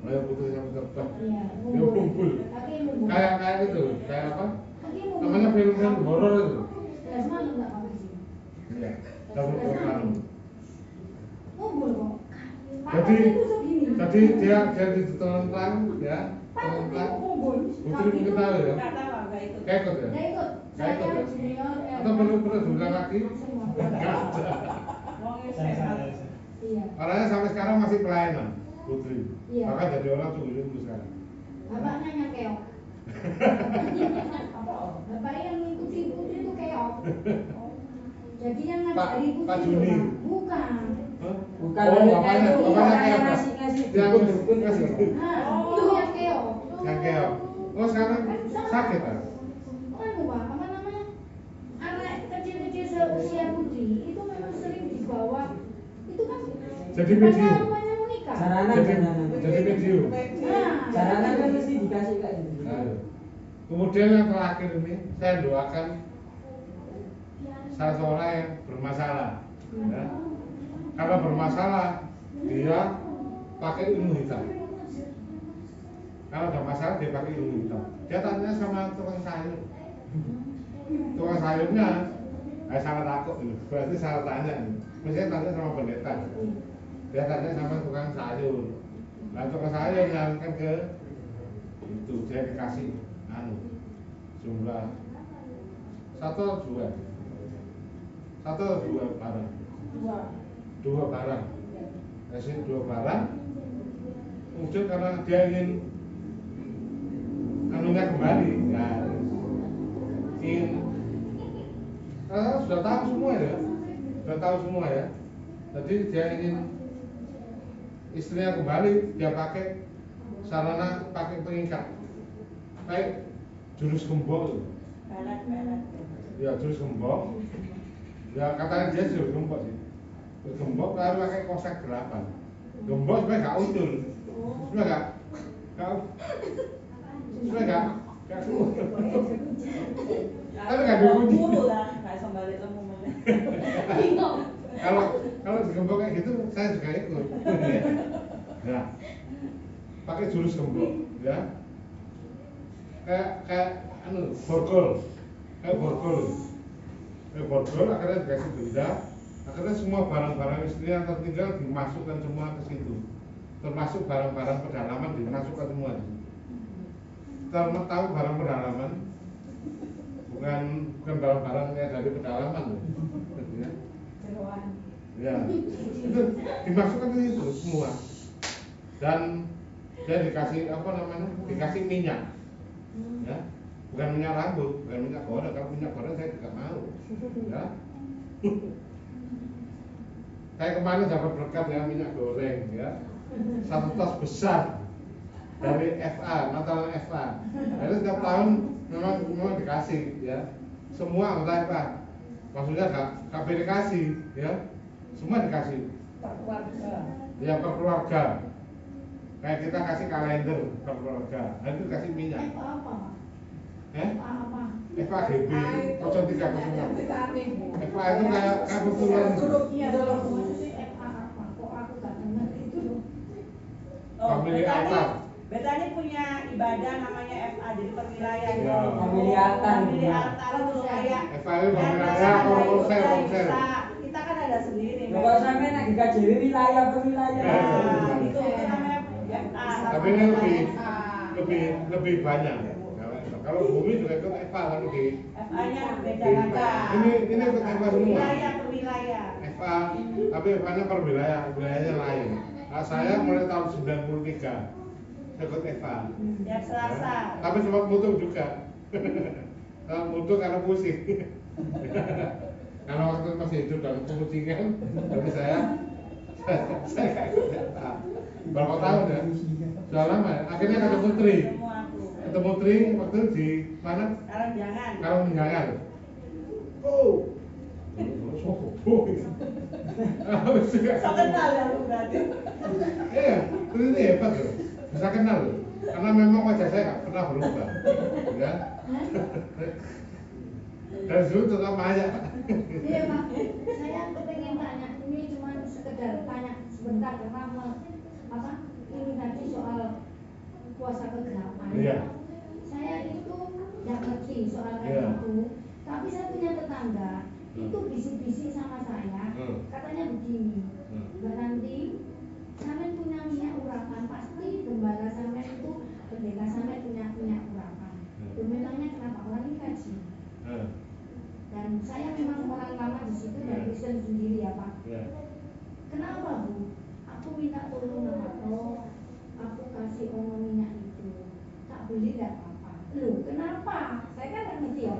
Oh, putri sampai terbang. Iya, Dia ngumpul. Kaki mumbul. Kayak itu, kayak apa? Kaki mumbul. Namanya film-film horor itu. Belas malam nggak pakai sih. Iya. Double malam. Mumbul kok. Jadi, Pakainya tuh segini. jadi dia di telentang, ya, Pak, telentang. mumbul. Putri mungkin tahu ya. Nggak tahu, nggak ikut. Kayak ikut ya. Nah ikut. Nggak ikut Saya ya? junior. Atau perlu diulang lagi? Semua. Wong Saya. Iya. Orangnya sampai sekarang masih pelayanan, Putri. Iya. Bahkan jadi orang tunggu sekarang. Bapaknya yang keok. Bapak yang ngikuti putri itu keok. Jadi yang ngajari putri Pak itu, Juni. Pak. Bukan. Hah? Bukan, Oh, itu bapaknya itu kayak apa? ngasih Yang dukun-dukun ngasih itu. Nah, itu yang keok. Yang keok. Oh, sekarang sakit kan? Anu Pak, apa namanya? Anak kecil-kecil seusia putri itu memang sering dibawa. Itu kan Jadi medium. namanya menikah. Jaranan, jaranan. Jadi medium. Nah, Jaranan kan mesti dikasih kayak gitu. Nah, kemudian yang terakhir ini saya doakan salah seorang yang bermasalah. Ya. Karena bermasalah dia pakai ilmu hitam. Kalau ada masalah dia pakai ilmu hitam. Dia tanya sama tukang sayur. Tukang sayurnya, salah takut ini. Berarti salah tanya ini. Mestinya tanya sama pendeta. Dia tanya sama tukang sayur. Nah tukang sayur nyarikan ke itu dia dikasih jumlah 1 atau 2 barang. Dua barang. Kasih 2 barang. Kemudian karena dia ingin anunya kembali, ya ingin sudah tahu semua ya. Jadi dia ingin istrinya kembali, dia pakai sarana pakai pengikat, kayak jurus gembok. Ya jurus gembok. Ya katanya dia jurus gembok sih. Jurus gembok lalu pakai kosek 8. Gembok supaya nggak utul, supaya tapi nggak diuji. Kalau digembok kayak gitu saya juga ikut. Ya, pakai jurus gembok, ya. Kayak borgol, akhirnya dikasih benda. Akhirnya semua barang-barang istri yang tertinggal dimasukkan semua ke situ, termasuk barang-barang pedalaman dimasukkan semua. Tahu barang pedalaman bukan barang-barangnya dari pedalaman loh. Ya, itu dimasukkan ke situ semua. Dan dia dikasih dikasih minyak. Ya, bukan minyak rambut, bukan minyak goreng. Kalau minyak goreng saya tidak mau. Ya. Kayak kemarin dapat berkat ya minyak goreng ya. 1 tas besar dari FA, Natal FA. Jadi setiap tahun memang dikasih ya. Semua anggota FA. Maksudnya gak dikasih ya. Semua dikasih. Ya per keluarga. Kayak kita kasih kalender per keluarga. Nah itu dikasih minyak. apa? Apa? FAGB 0306. FA itu kayak kebetulan. Iya, maksudnya FA apa? Kok aku gak dengar itu loh. Family altar. Betani punya ibadah namanya FA, jadi perwilayah gitu. Ya. Family altar. Family altar itu kayak FA itu wilayah konser. Kita kan ada sendiri. Kalau sampai nak dikajian wilayah per wilayah. Nah, itu namanya FA. Tapi ini lebih banyak. Kalau bumi juga ikut FA kan di FA-nya beda lagi. Ini ikut FA semua. Wilayah per wilayah. FA, tapi FA-nya per wilayahnya lain. Nah, saya mulai tahun 93 ikut FA. Tiap Selasa. Tapi sempat mutu juga. Mutu karena pusing. Karena waktu itu masih hidup dalam kemucingan, tapi saya nggak ikut FA. Berapa tahun ya? Sudah lama ya. Akhirnya ketemu Tri. Ketemu Tri waktu di mana? Karangjangan. Oh. So kenal ya lu berarti. Iya, Tri ini hebat loh. Bisa kenal loh. Karena memang wajah saya nggak pernah berubah. Ya. Dan dulu tetap aja. Iya Pak, saya pengen tanya, ini cuma sekedar tanya sebentar karena ini tadi soal kuasa kegelapan. Iya. Saya itu nggak ngerti soal kayak Iya. gitu. Tapi saya punya tetangga itu bisik-bisik sama saya, katanya begini, Mbak Ranti, sampean punya minyak urapan, pasti gembala sampean itu, pendeta sampean punya minyak urapan. Memangnya kenapa orang ini kaji? Dan saya memang orang lama di situ dan Kristen sendiri ya Pak. Kenapa Bu? Aku minta tolong sama Roh, aku kasih ono minyak itu, tak beli nggak apa-apa. Loh kenapa? Saya kan nggak ngerti ya.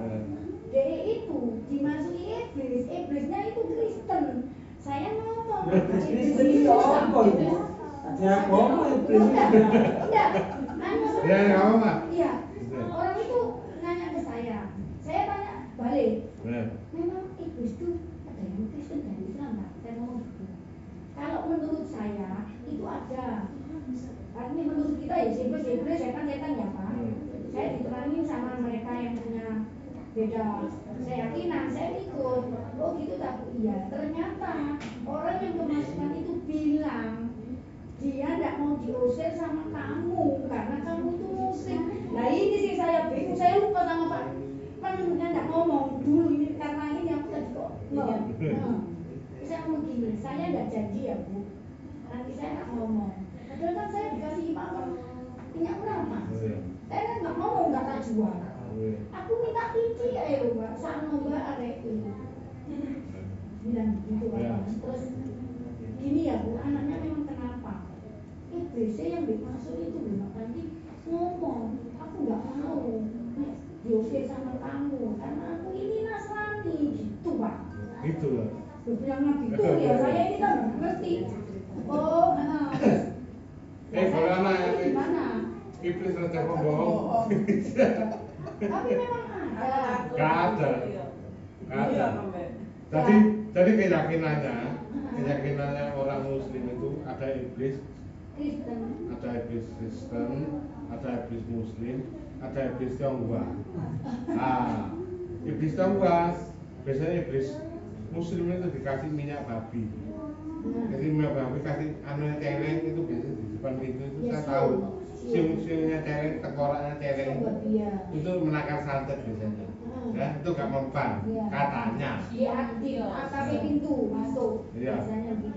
DE itu dimasuki iblis, iblisnya itu Kristen. Saya ngomong, Kristen itu apa itu? Ya ngomong iblis. Enggak. Ya, nggak apa-apa. Iya. Orang itu nanya ke saya tanya balik. Memang iblis itu ada yang Kristen dan Islam nggak? Saya ngomong gitu. Kalau menurut saya itu ada. Artinya menurut kita ya iblis, setan-setan ya Pak. Saya diterangin sama mereka yang punya beda keyakinan, saya ikut. Oh gitu tak Bu? Iya. Ternyata orang yang kemasukan itu bilang dia tidak mau diusir sama kamu karena kamu itu muslim. Nah ini sih saya bingung, saya lupa sama Pak. Menurutnya tidak ngomong dulu ini karena ini aku tadi kok saya ngomong gini, saya tidak janji ya Bu, nanti saya nggak ngomong. Padahal kan saya dikasih imam minyak berapa? Saya kan nggak ngomong, nggak tak jual. Aku minta pici ayo Mbak, sama Mbak arek ini. Bilang gitu Pak. Terus gini ya Bu, anaknya memang kenapa? BC yang dimaksud itu Mbak nanti ngomong, aku nggak mau diusir sama kamu karena aku ini Nasrani gitu Pak. Gitu lah. Bilangnya gitu ya, saya ini kan nggak ngerti. Oh, kalau anak gimana? iblis raja pembohong. Tapi memang ada. Gak ada. Jadi keyakinannya orang Muslim itu ada iblis Kristen, ada iblis Kristen, ada iblis Muslim, ada iblis Tionghoa. Nah, iblis Tionghoa biasanya iblis Muslim itu dikasih minyak babi. Jadi minyak babi kasih anunya celeng itu biasanya di depan pintu itu saya tahu. Siung-siungnya celeng, tengkoraknya celeng itu menakar santet biasanya. Ya, itu gak mempan katanya. Di atas pintu masuk. Iya.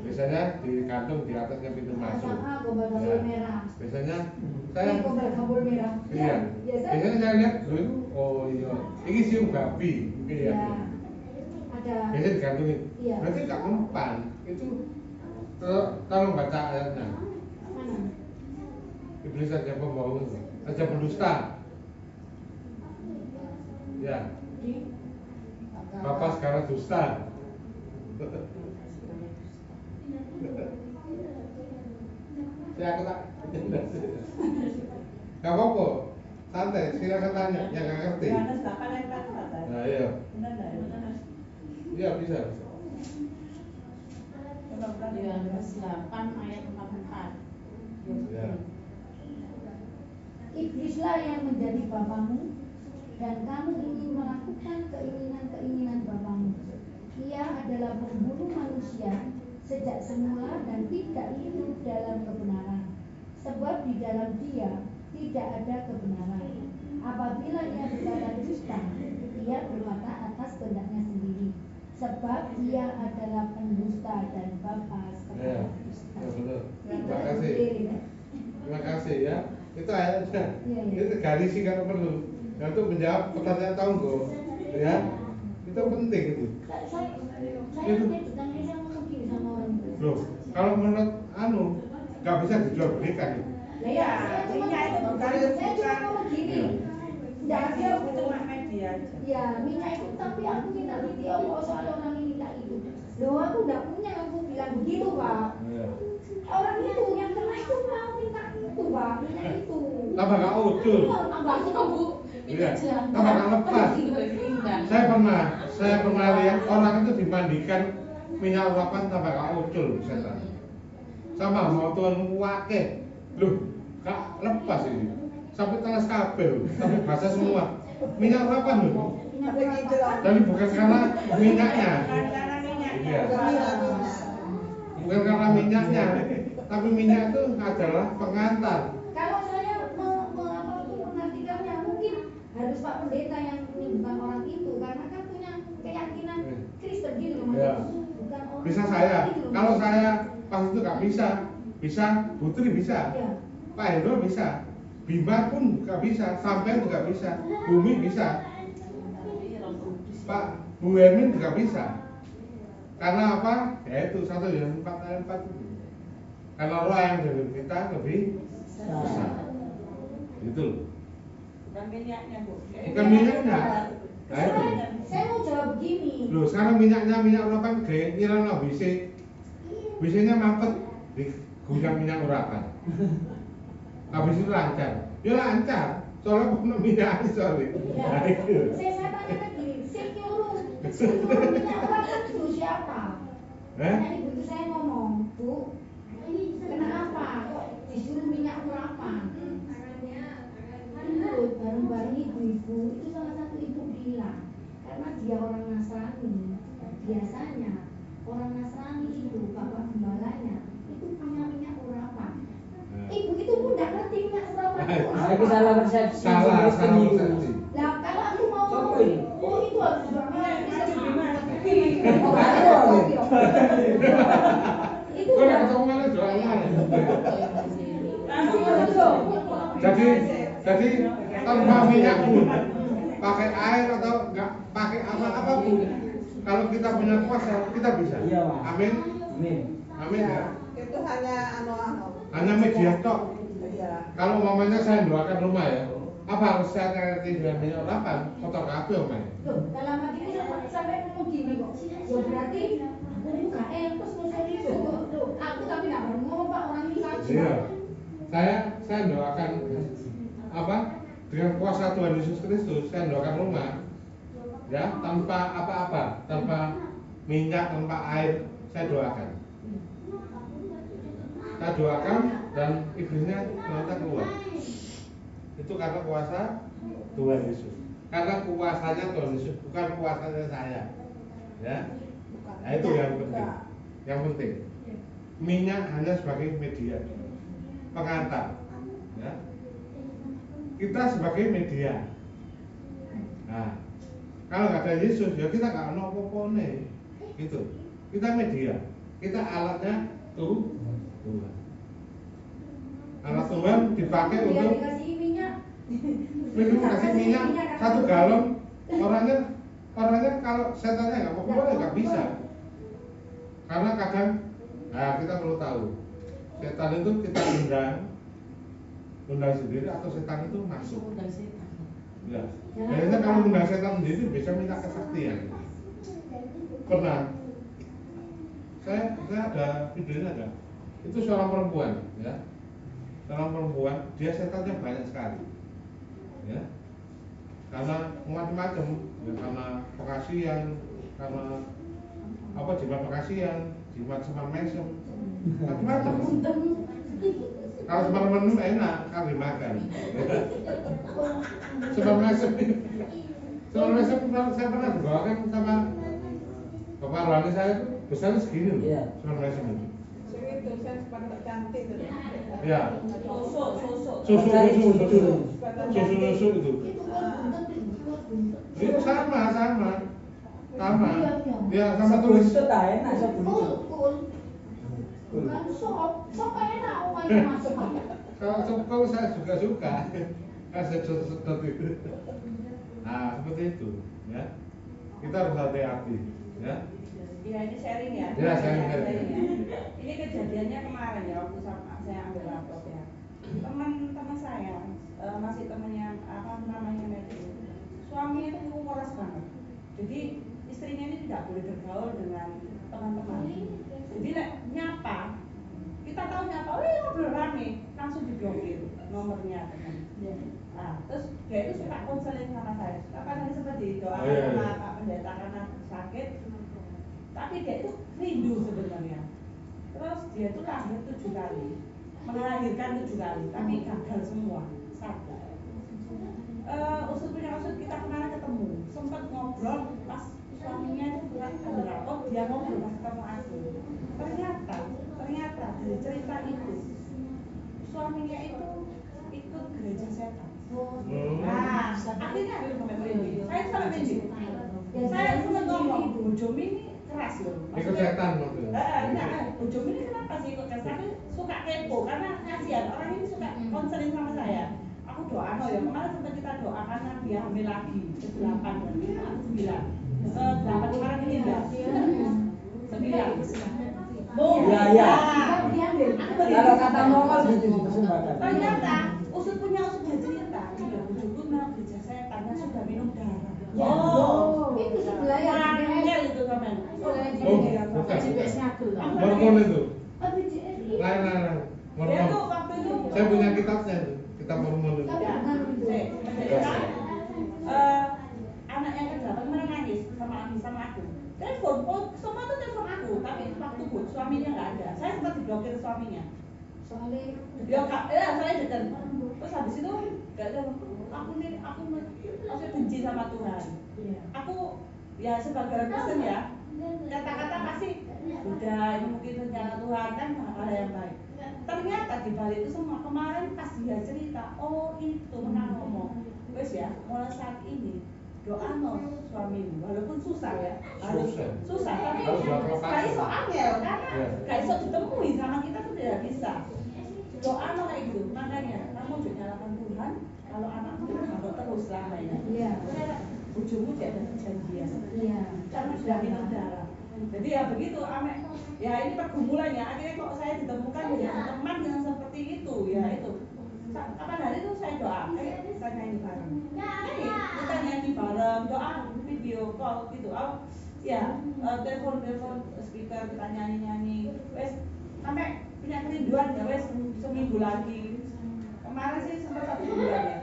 Biasanya digantung di atasnya pintu masuk. Gombal merah. Biasanya saya gombal merah. Iya. Biasanya saya lihat dulu, oh iya, ini siung babi. Iya. Ada. Biasanya digantungin. Iya. Berarti gak mempan. Itu tolong baca ayatnya. Mana? Iblis saja pembohong, saja pendusta. Ya. Bapak sekarang dusta. Ya aku tak. Gak apa-apa. Santai, silakan tanya yang nggak ngerti. Nah, iya. Iya bisa. Yohanes 8 ayat 44. Ya. Iblislah yang menjadi bapamu dan kamu ingin melakukan keinginan bapamu. Ia adalah pembunuh manusia sejak semula dan tidak hidup dalam kebenaran. Sebab di dalam dia tidak ada kebenaran. Apabila ia berkata dusta, ia berkata atas kehendaknya sendiri. Sebab ia adalah pendusta dan bapa Ya, dusta. betul. Terima kasih. Terima kasih ya. Itu ayatnya. Itu garisi kalau perlu. Dan untuk menjawab pertanyaan tahun kok, ya. Itu penting itu. Saya ditanya sama begini sama orang itu. Loh, kalau menurut nggak bisa dijual belikan. Ya, saya cuma ngomong gini. Nggak ada cuma media aja. Ya, minyak itu tapi aku minta video kok soal orang ini minta itu. Loh, aku nggak punya, aku bilang begitu Pak. Orang itu yang kena itu mau minta itu Pak, minyak itu. Tambah nggak ucul. Tambah Bu. Iya, tambah nggak lepas. Saya pernah lihat orang itu dimandikan minyak urapan tambah nggak ucul, setan. Sama mau tuan wakil, loh, gak lepas ini. Sampai telas kabel, sampai basah semua. Minyak urapan loh. Tapi bukan karena minyaknya. Iya. Bukan karena minyaknya. Tapi minyak itu adalah pengantar. Kalau saya mengartikannya mungkin harus Pak Pendeta yang menyembuhkan orang itu karena kan punya keyakinan Kristen gitu loh Mas. Ya. Bukan orang Bisa saya. gitu loh, Kalau Mas. saya pas itu nggak bisa, Putri bisa, Ya. Pak Hendro bisa, Bima pun nggak bisa, sampai juga bisa, Bumi bisa, Pak Bu Hermin juga bisa. Karena apa? Ya itu 1 Yohanes 4 ayat 4 itu. Karena roh yang dari kita lebih besar. Itu loh. Bukan minyaknya, Bu. Bukan minyaknya. Nah itu. Saya mau jawab begini. Loh, sekarang minyak urapan gaya nyiram WC. WC-nya mampet di gudang minyak urapan. Habis itu lancar. Ya lancar. Soalnya penuh minyak sorry. Nah itu. Saya tanyakan gini, senyuruh minyak urapan itu siapa? Tadi begitu saya ngomong, Bu, kenapa kok disuruh minyak urapan? Menurut bareng-bareng ibu-ibu itu salah satu ibu bilang karena dia orang Nasrani, biasanya orang Nasrani itu bapak gembalanya itu punya minyak urapan. Ibu itu pun tidak ngerti minyak urapan itu apa. Itu salah persepsi. Salah persepsi. Nah kalau aku mau ngomong, oh itu harus banget. Itu Kok nggak ketemu mana doanya? Jadi tanpa minyak pun, pakai air atau nggak pakai apapun, kalau kita punya kuasa kita bisa. Iya, Pak. Amin. Amin. Amin ya. Itu hanya Hanya media tok. Iya. Kalau mamanya saya doakan rumah ya, apa harus saya ganti dengan minyak urapan? Kotor kabeh omane. Loh, dalam hati ini sampai ngomong gini kok. Ya berarti aku gak terus musuh itu. Loh, aku tapi gak baru ngomong Pak orang ini kaji. Iya. Saya doakan apa? Dengan kuasa Tuhan Yesus Kristus, saya doakan rumah ya tanpa apa-apa, tanpa minyak, tanpa air, saya doakan. Saya doakan dan iblisnya ternyata keluar. Itu karena kuasa Tuhan Yesus. Karena kuasanya Tuhan Yesus, bukan kuasanya saya. Ya. Nah, itu yang penting. Yang penting. Minyak hanya sebagai media pengantar. Ya. Kita sebagai media. Nah, kalau nggak ada Yesus, ya kita nggak ono apa-apane. Gitu. Kita media. Kita alatnya Tuhan. Alat Tuhan dipakai Dia untuk dikasih minyak. minum kasih minyak 1 galon. Orangnya kalau setannya nggak mau keluar nggak bisa. Karena kadang, nah kita perlu tahu, setan itu kita undang sendiri atau setan itu masuk. Ya. Biasanya kalau undang setan sendiri bisa minta kesaktian. Pernah. Saya ada videonya ada. Itu seorang perempuan, ya. Seorang perempuan, dia setannya banyak sekali. Ya. Karena macam-macam, ya, karena pengasihan, karena apa jimat pengasihan, jimat semar mesem, macam-macam. Kalau semar mesem enak, kalau dimakan. Semar mesem saya pernah dibawakan sama bapak rohani saya itu besarnya segini loh, semar mesem itu. Itu saya sepatu cantik itu. Ya. Susu. Susu itu. Itu sama. Ya sama tulis. Itu tak enak sebelum. Bukan sop enak umumnya masuk. Kalau saya juga suka. Kasih sedot itu. Nah, seperti itu, ya. Kita harus hati-hati, ya. Ya ini sharing ya. Ya, sharing. Ini kejadiannya kemarin ya waktu saya ambil rapot ya. Teman-teman saya masih temannya apa namanya Matthew. Suaminya itu kuras banget. Jadi istrinya ini tidak boleh bergaul dengan teman-teman. Jadi nyapa, kita tahu nyapa, ngobrol rame, langsung diblokir nomornya teman. Nah, terus dia itu suka konseling sama saya. Kapan hari seperti doakan sama Pak Pendeta karena sakit. Tapi dia itu rindu sebenarnya. Terus dia itu lahir 7 kali, melahirkan 7 kali, tapi gagal semua. Usut kita kemarin ketemu, sempat ngobrol pas suaminya itu ambil rapot, dia ngobrol pas ketemu aku. Ternyata dari cerita itu suaminya itu ikut gereja setan. Nah, akhirnya saya sampai benci. Saya sempat ngomong, Bojomi ini keras loh. Ikut setan maksudnya. Bojomi ini kenapa sih ikut setan? Tapi suka kepo karena kasihan orang ini suka konseling sama saya. Aku doa ya, kemarin sempat kita doa karena dia hamil lagi ke-8 dan ke-9. 8 kemarin ini enggak. 9. Iya. Kalau kata normal gitu dipersembahkan. Ternyata usut punya usut cerita. Dia bujuku malah gereja setan dan sudah minum darah. Itu sebelah yang Angel itu kamen. Mormon itu. Lain. Dia tuh Mormon. waktu itu Saya punya kitabnya itu, kitab Mormon itu. Anak yang ke-8 kemarin nangis sama aku. Telepon, semua tuh telepon aku, tapi waktu suaminya nggak ada. Saya sempat diblokir suaminya. Saya dekat. Terus habis itu nggak ada. Aku masih benci sama Tuhan. Aku ya sebagai orang Kristen ya, kata-kata pasti udah ini mungkin rencana Tuhan kan hal yang baik. Ternyata di balik itu semua kemarin pas dia cerita, oh itu pernah ngomong, wes ya, mulai saat ini doa no suamimu, walaupun susah ya, harus susah, tapi gak iso angel karena gak iso ditemui sama kita tuh tidak bisa. Doa no kayak gitu, makanya kamu juga nyalakan Tuhan kalau anakmu harus terus selamanya. Ujungmu tidak ada perjanjian, karena sudah minum darah. Jadi ya begitu, ya ini pergumulannya. Akhirnya kok saya ditemukan dengan teman yang seperti itu, ya itu. Kapan hari itu saya doa, kita nyanyi bareng. Kita nyanyi bareng, doa video call gitu. Telepon speaker kita nyanyi. Wes sampai punya kerinduan ya wes seminggu lagi. Kemarin sih sempat 1 bulan ya.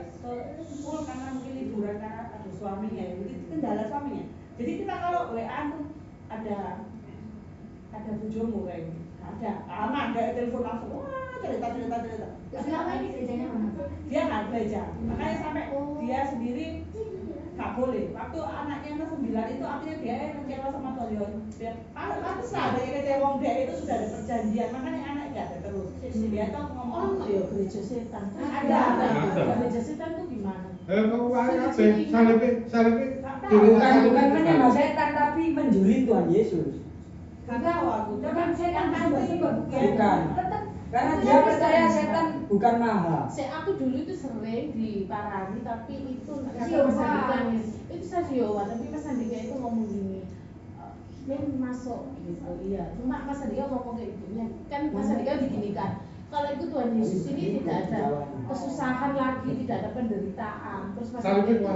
Full karena mungkin liburan karena ada suaminya, jadi kendala suaminya. Jadi kita kalau WA tuh ada bujomu kayak gitu. Ada, aman, ada telepon langsung, wah cerita. Selama ini gerejanya mana? Dia nggak gereja, makanya sampai dia sendiri nggak boleh. Waktu anaknya yang ke-9 itu akhirnya dia kecewa sama Tuhan. Dia pantas lah, dia kecewa dia itu sudah ada perjanjian, makanya anak nggak ada terus. Dia tuh ngomong, ya gereja setan. Ada. Gereja setan tuh gimana? Kok salibnya Bukan menyembah setan tapi menjuli Tuhan Yesus. nggak tahu aku. Bukan setan pasti Bukan. Karena dia percaya setan bukan maha. Aku dulu itu sering diparani tapi itu Jehovah. itu saya Jehovah, tapi Mas Andika itu ngomong gini, masuk gitu. Iya, cuma Mas Andika ngomong kayak gitu kan, Mas Andika diginikan, kalau ikut Tuhan Yesus ini tidak ada kesusahan lagi, tidak ada penderitaan. Terus Mas Andika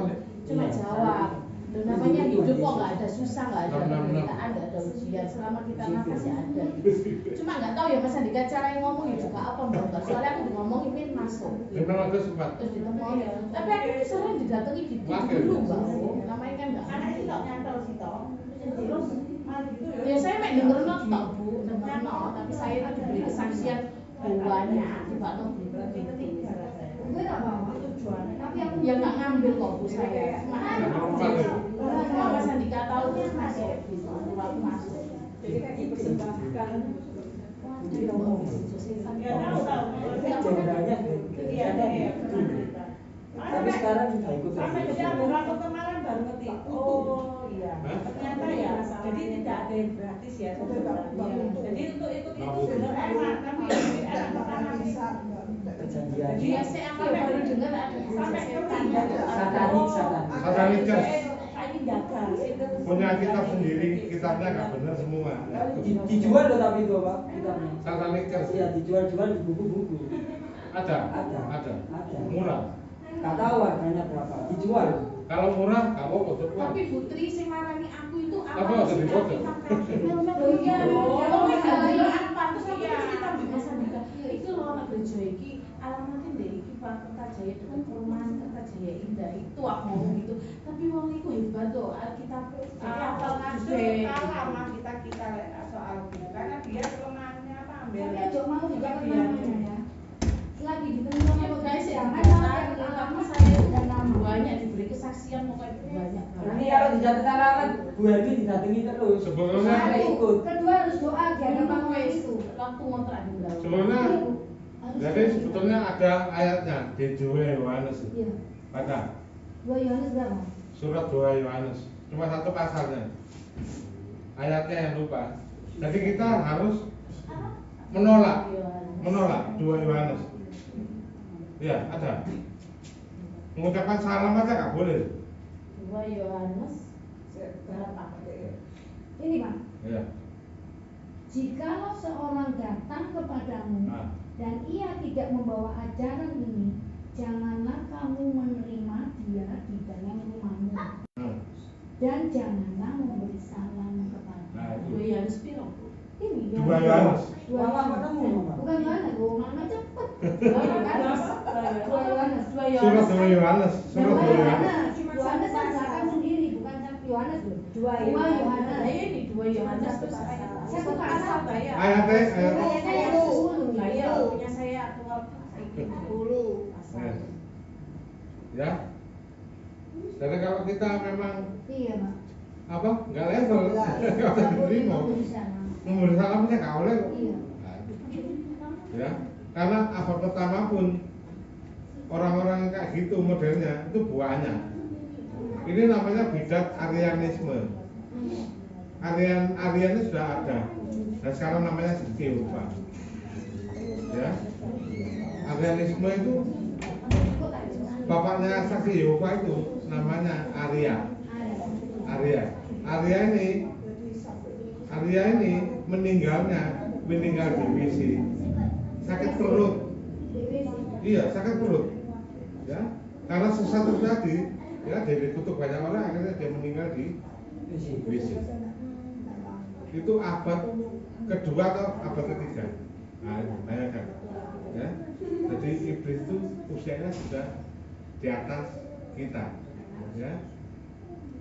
cuma jawab, namanya hidup kok nggak ada susah, nggak ada penderitaan, nggak ada ujian, selama kita nafas ya ada. Cuma nggak tahu ya Mas Andika cara yang ngomong ya juga apa mbak, soalnya aku ngomong ingin masuk. Terus ditemui, tapi aku tuh sering didatangi gitu dulu mbak, namanya kan nggak. Anak itu nggak nyantol sih toh. Terus Ya saya main denger not toh bu, denger not, tapi saya itu diberi kesaksian banyak, mbak toh berarti ketiga rasanya. Gue nggak bawa Tujuan. tapi aku Ya nggak ngambil kok bu saya, cuma Mas Andika tahu terus masuk gitu, aku masuk. Jadi kayak dipersembahkan. Ya tahu. Jauhnya Iya. tapi sekarang sudah ikut Sampai dia aku kemarin baru ngerti. Oh iya. Ternyata ya. Jadi tidak ada yang gratis ya sebenarnya. Jadi untuk ikut itu sebenarnya enak, tapi enak karena bisa. perjanjian. Jadi Saya baru dengar ada sampai setan. Satanik Church. Saya jaga. Punya kitab sendiri, kitabnya nggak benar semua. Dijual loh tapi itu Pak kitabnya. Satanik Church. Iya dijual-jual di buku-buku. Ada. Murah. Gak tahu harganya berapa. Dijual. Kalau murah, kamu foto kuat. Tapi Putri sing marani aku itu Apa apa harus sih? dipoto? Iya, apa terus aku cerita di Mas Andika. Itu loh anak gereja iki alamatnya ndek iki Pak Kertajaya dekat perumahan Kertajaya Indah itu aku ngomong gitu. Tapi wong iku hebat loh, Alkitab Apal ngasih lama kita soal itu karena dia kelemahannya apa ambil. tapi aja mau juga Dia. ya. Selagi ditemukan guys ya, jangan tapi saya banyak diberi kesaksian pokoknya banyak banget. Nanti kalau didatengkan kan Bu Herdi didatangi terus. Sebelumnya Satu, kedua harus doa biar Itu gampang wes itu. waktu ngontrak di Blau. sebelumnya Harus jadi doa. sebetulnya ada ayatnya di 2 Yohanes. Iya. Baca 2 Yohanes berapa? surat 2 Yohanes. Cuma satu pasalnya. Ayatnya yang lupa. Jadi kita harus menolak 2 Yohanes. Iya, ada. Mengucapkan salam aja nggak boleh. 2 Yohanes berapa? Ini Pak. Iya. Jikalau seorang datang kepadamu Nah. dan ia tidak membawa ajaran ini, janganlah kamu menerima dia di dalam rumahmu, dan janganlah memberi salam kepada. Nah, itu. 2 Yohanes piro? Ini 2 Yohanes. Mama ketemu, Mama. Bukan Yohanes, oh mama cepet. 2 Yohanes. Surat 2 Yohanes. Surat 2 Yohanes. Yohanes kan seakan sendiri, bukan Yohanes loh. 2 Yohanes. Nah, ini 2 Yohanes terus Satu pasal. saya. Ayatnya Ayatnya yang 10. Nah, iya, punya saya keluar 10 pasal. Ya. Jadi kalau kita memang Iya Pak. apa nggak level, nggak usah diterima. Memberi salamnya nggak boleh kok. Iya. Ya, karena abad pertama pun orang-orang kayak gitu modelnya itu banyak. Ini namanya bidat Arianisme. Arianis sudah ada, dan sekarang namanya Jehovah. Ya, Arianisme itu bapaknya saksi Yehova itu namanya Arya. Arya ini meninggal di WC, sakit perut. Iya, sakit perut. Ya, karena sesat terjadi, ya dari kutuk banyak orang akhirnya dia meninggal di WC. Itu abad kedua atau abad ketiga. Nah, bayangkan. Ya, jadi iblis itu usianya sudah di atas kita, ya.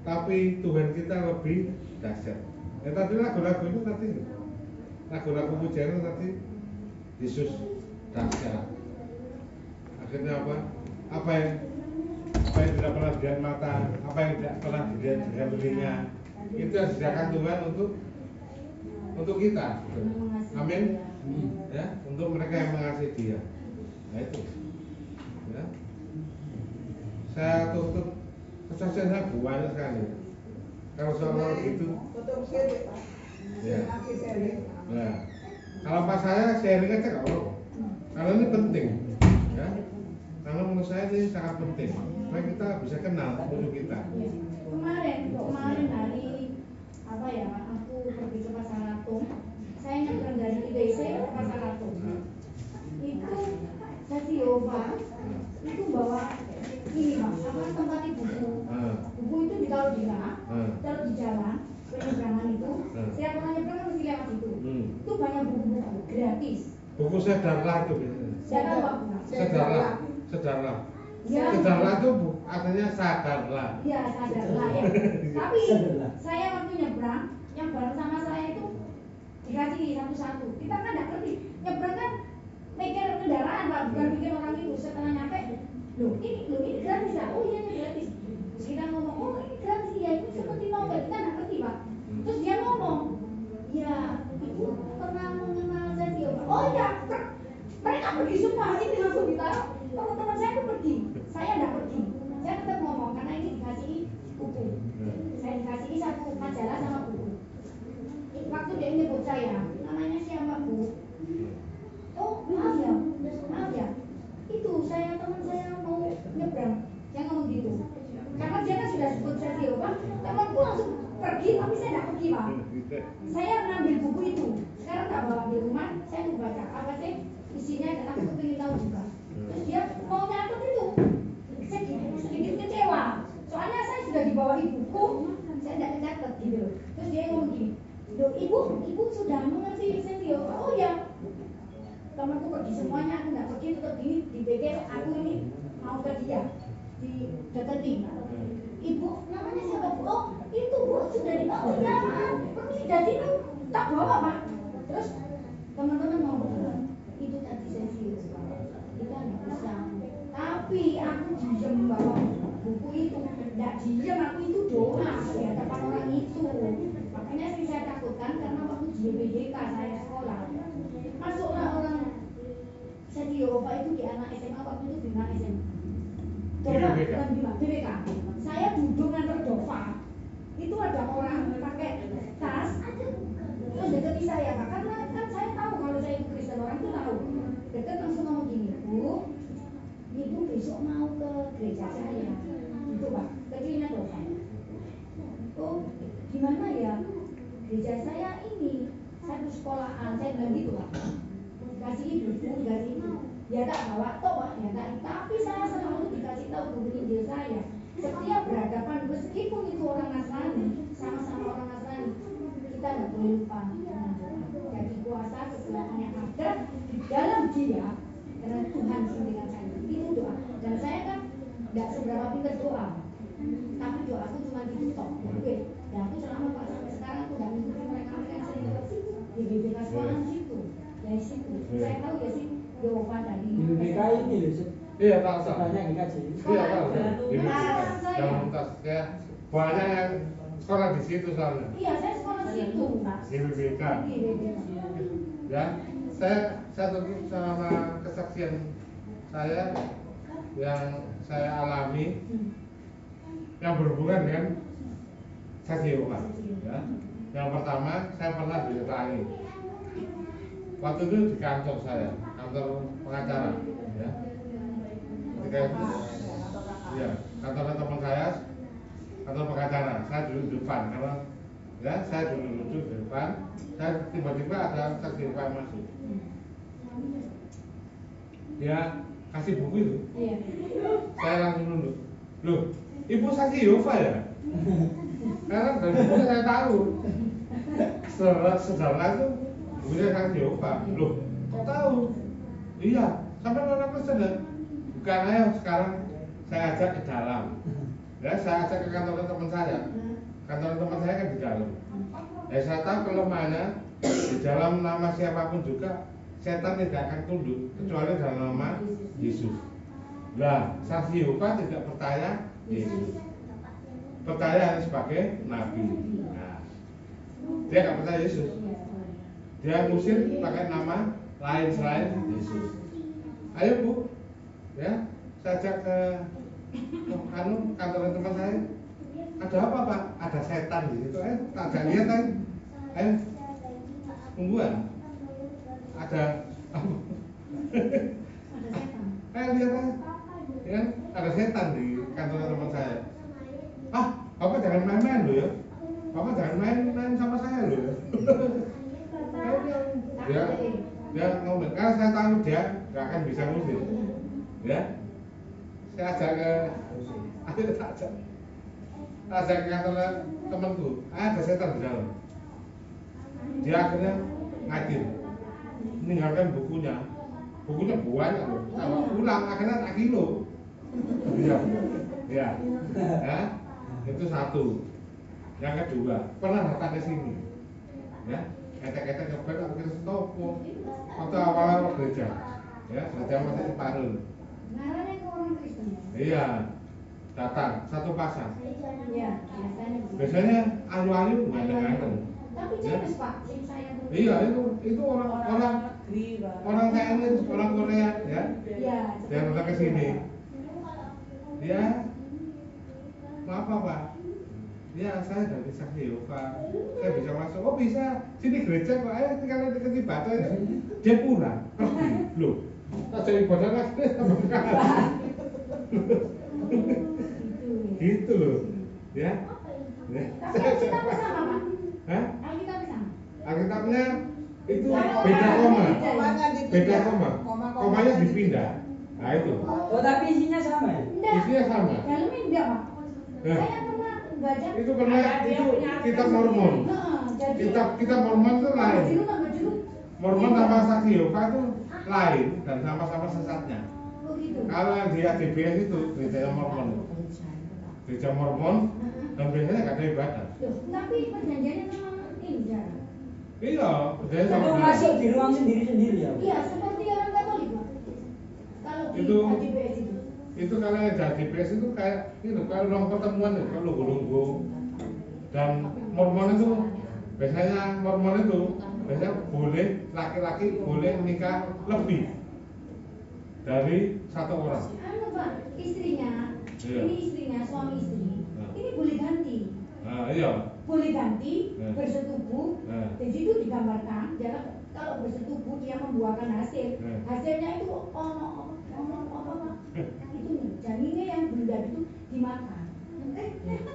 Tapi Tuhan kita lebih dahsyat. Ya tadi lagu-lagu itu tadi, lagu-lagu pujian itu tadi, Yesus dahsyat. Akhirnya apa? Apa yang tidak pernah dilihat mata, apa yang tidak pernah dilihat dengan telinga, itu yang disediakan Tuhan untuk kita. Amin. Ya, untuk mereka yang mengasihi Dia. Nah itu. Ya. Saya tutup kesaksian saya banyak sekali. Kalau soal gitu, ya. Nah, kalau pas saya sharing aja nggak apa-apa. Karena ini penting, ya. Karena menurut saya ini sangat penting. Supaya kita bisa kenal musuh kita. Kemarin hari apa ya? Aku pergi ke Pasar Atom. Saya nyebrang dari ITC ke Pasar Atom. Itu saksi Yehova itu bawa ini Pak, apa tempat buku. Buku itu ditaruh di mana? Taruh di jalan penyeberangan itu. Setiap orang nyebrang kan mesti lewat itu. Itu banyak buku-buku gratis. Buku sedarlah itu biasanya. Sedarlah. Ya. Sedarlah itu artinya sadarlah. Iya, sadarlah ya. Tapi saya waktu nyebrang, yang bareng sama saya itu dikasih satu-satu. Kita kan nggak ngerti. Nyebrang kan mikir kendaraan Pak, bukan mikir orang itu. Setelah nyampe, ini gratis ya? Oh iya ini gratis. Terus kita ngomong, oh ini gratis ya, ini seperti novel. Kita nggak ngerti Pak. Terus dia ngomong, ya ibu pernah mengenal saya Yehova. Oh iya, mereka pergi semua. Ini langsung ditaruh. Teman-teman saya itu pergi. Saya nggak pergi. Saya tetap ngomong karena ini dikasih buku. Saya dikasih satu majalah sama buku. Waktu dia nyebut saya, namanya siapa Bu? Oh maaf ya. Itu teman saya mau nyebrang. Saya ngomong gitu. Karena dia kan sudah sebut saya Yehova, temanku langsung pergi, tapi saya nggak pergi Pak. Saya ngambil buku itu. Sekarang tak bawa di rumah, saya mau baca apa sih isinya dan aku ingin tahu juga. Terus dia mau nyatet itu, sedikit kecewa. Soalnya saya sudah dibawa buku, saya tidak mencatat gitu. Terus dia ngomong gini, loh ibu sudah mengerti sendiri. Oh ya, temanku pergi semuanya, aku nggak pergi, tetap gini dipikir aku ini mau ke dia di deketin. Ibu namanya siapa Bu? Oh itu Bu sudah dibawa. Oh ya permisi dari itu tak bawa Pak. Terus teman-teman ngomong itu tadi sesi kita nggak bisa. Tapi aku diem bawa buku itu. Nggak diam, aku itu doa di hadapan orang itu. Makanya sih saya takutkan karena waktu di YPDK saya sekolah, masuklah orang Saksi Yehova itu di anak SMA waktu itu Bima SMA. Coba bukan Bima, BPK. Saya duduk ngantar Dova. Itu ada orang pakai tas, terus deketi saya, karena kan saya tahu kalau saya itu Kristen, orang itu tahu. Deket langsung ngomong gini, Bu, Ibu besok mau ke gereja saya. Itu Pak, kecilnya Dova. Oh, gimana ya? Gereja saya ini satu sekolahan, saya bilang gitu Pak. Kasih ibu, kasih ibu. Ya tak bawa toh Pak, ya tak. Tapi saya selalu dikasih tahu guru Injil saya. Setiap berhadapan, meskipun itu orang Nasrani, sama-sama orang Nasrani, kita nggak boleh lupa dengan doa. Jadi kuasa kekuatan yang ada di dalam dia, karena Tuhan dengan saya. Itu doa. Dan saya kan nggak seberapa pintar doa, tapi doaku cuma gitu toh. Dan aku selama Pak sampai sekarang aku nggak mengikuti mereka yang sering di BPK sekolah situ. Dari situ, saya tahu ya sih Yehova dari BPK ini loh. Iya tahu tahu. Banyak yang dikaji. Iya tahu. Di dalam tas ya banyak yang sekolah di situ soalnya. Iya saya sekolah situ. Di BPK. Ya saya tutup sama kesaksian saya yang saya alami yang berhubungan dengan Saksi Yehova. Ya. Yang pertama saya pernah didatangi. Waktu itu di kantor saya, kantor pengacara, ya. Ketika itu, ya, kantor teman saya, kantor pengacara. Saya duduk di depan, karena ya saya duduk di depan. Saya tiba-tiba ada Saksi Yehova masuk. Dia kasih buku itu. Saya langsung nunduk. Loh, Ibu Saksi Yehova ya? Karena dari buku saya tahu. Saudara itu bukunya Saksi Yehova. Loh, kok tahu? Iya, sampai orang Kristen ya? Bukan, ayo sekarang saya ajak ke dalam. Ya, saya ajak ke kantor teman saya. Kantor teman saya kan di dalam. Ya, saya tahu kelemahannya di dalam nama siapapun juga setan tidak akan tunduk kecuali dalam nama Yesus. Nah, Saksi Yehova tidak percaya Yesus. Percaya sebagai nabi. Nah, dia nggak percaya Yesus. Dia ngusir pakai nama lain selain Yesus. Ayo Bu, ya, saya ajak ke kantor teman saya. Ada apa Pak? Ada setan di situ. Ada lihat kan? Ayo, tungguan. Ada apa? Lihat kan? Ya, ada setan di kantor teman saya. Ah, Bapak jangan main-main loh ya. Bapak jangan main-main sama saya loh ya. Dia ngomong, karena saya tahu dia nggak akan bisa ngusir. Ya, saya ajak ke, ajak ke kantor temanku. Ada setan di dalam. Dia akhirnya ngadir, meninggalkan bukunya. Bukunya banyak loh. Kalau pulang akhirnya tak kilo. Ya. Itu satu. Yang kedua, pernah datang ke sini, ya, ketek-ketek nyopet akhirnya stopo. Waktu awal gereja, ya, gereja masih separuh. Ngaranya ke orang Kristen. Iya, datang satu pasang. Iya, biasanya ayu-ayu bukan dengan. Tapi jelas Pak, saya. Iya, itu orang Chinese, orang Korea, ya. Iya. Dia datang ke sini. Dia, apa Pak? Ya, saya dari Saksi Yehova. Saya bisa masuk. Oh bisa. Sini gereja kok. Ayo tinggal di batu aja. Dia pulang. Loh. Tak jadi ibadah lagi. Gitu loh. Ya. Tapi Alkitabnya sama Pak. Hah? Alkitabnya sama. Alkitabnya itu beda koma. Beda koma. Komanya dipindah. Nah itu. Oh tapi isinya sama ya? Isinya sama. Dalamnya enggak Pak. Saya pernah baca. Itu pernah itu kitab Mormon. Kitab Mormon itu lain. Mormon sama Saksi Yehova itu lain dan sama-sama sesatnya. Kalau yang di ADBS itu gereja Mormon. Gereja Mormon dan biasanya nggak ada ibadah. Tapi perjanjiannya sama ini ya. Iya, perjanjian sama. Itu masuk di ruang sendiri-sendiri ya? Iya, seperti orang Katolik. Kalau di Itu ADBS itu. itu kalau yang jadi PS itu kayak itu kalau orang pertemuan itu kalau nunggu-nunggu. Dan Mormon itu biasanya biasanya boleh laki-laki boleh nikah lebih dari satu orang. Anu Pak, istrinya, Iya. ini istrinya, suami istri, Nah. ini boleh ganti. Nah, iya. Boleh ganti, Nah. bersetubuh. Nah. Di situ digambarkan, jangan kalau bersetubuh dia membuahkan hasil. Nah. Hasilnya itu ono apa? Itu janinnya yang belum jadi itu dimakan.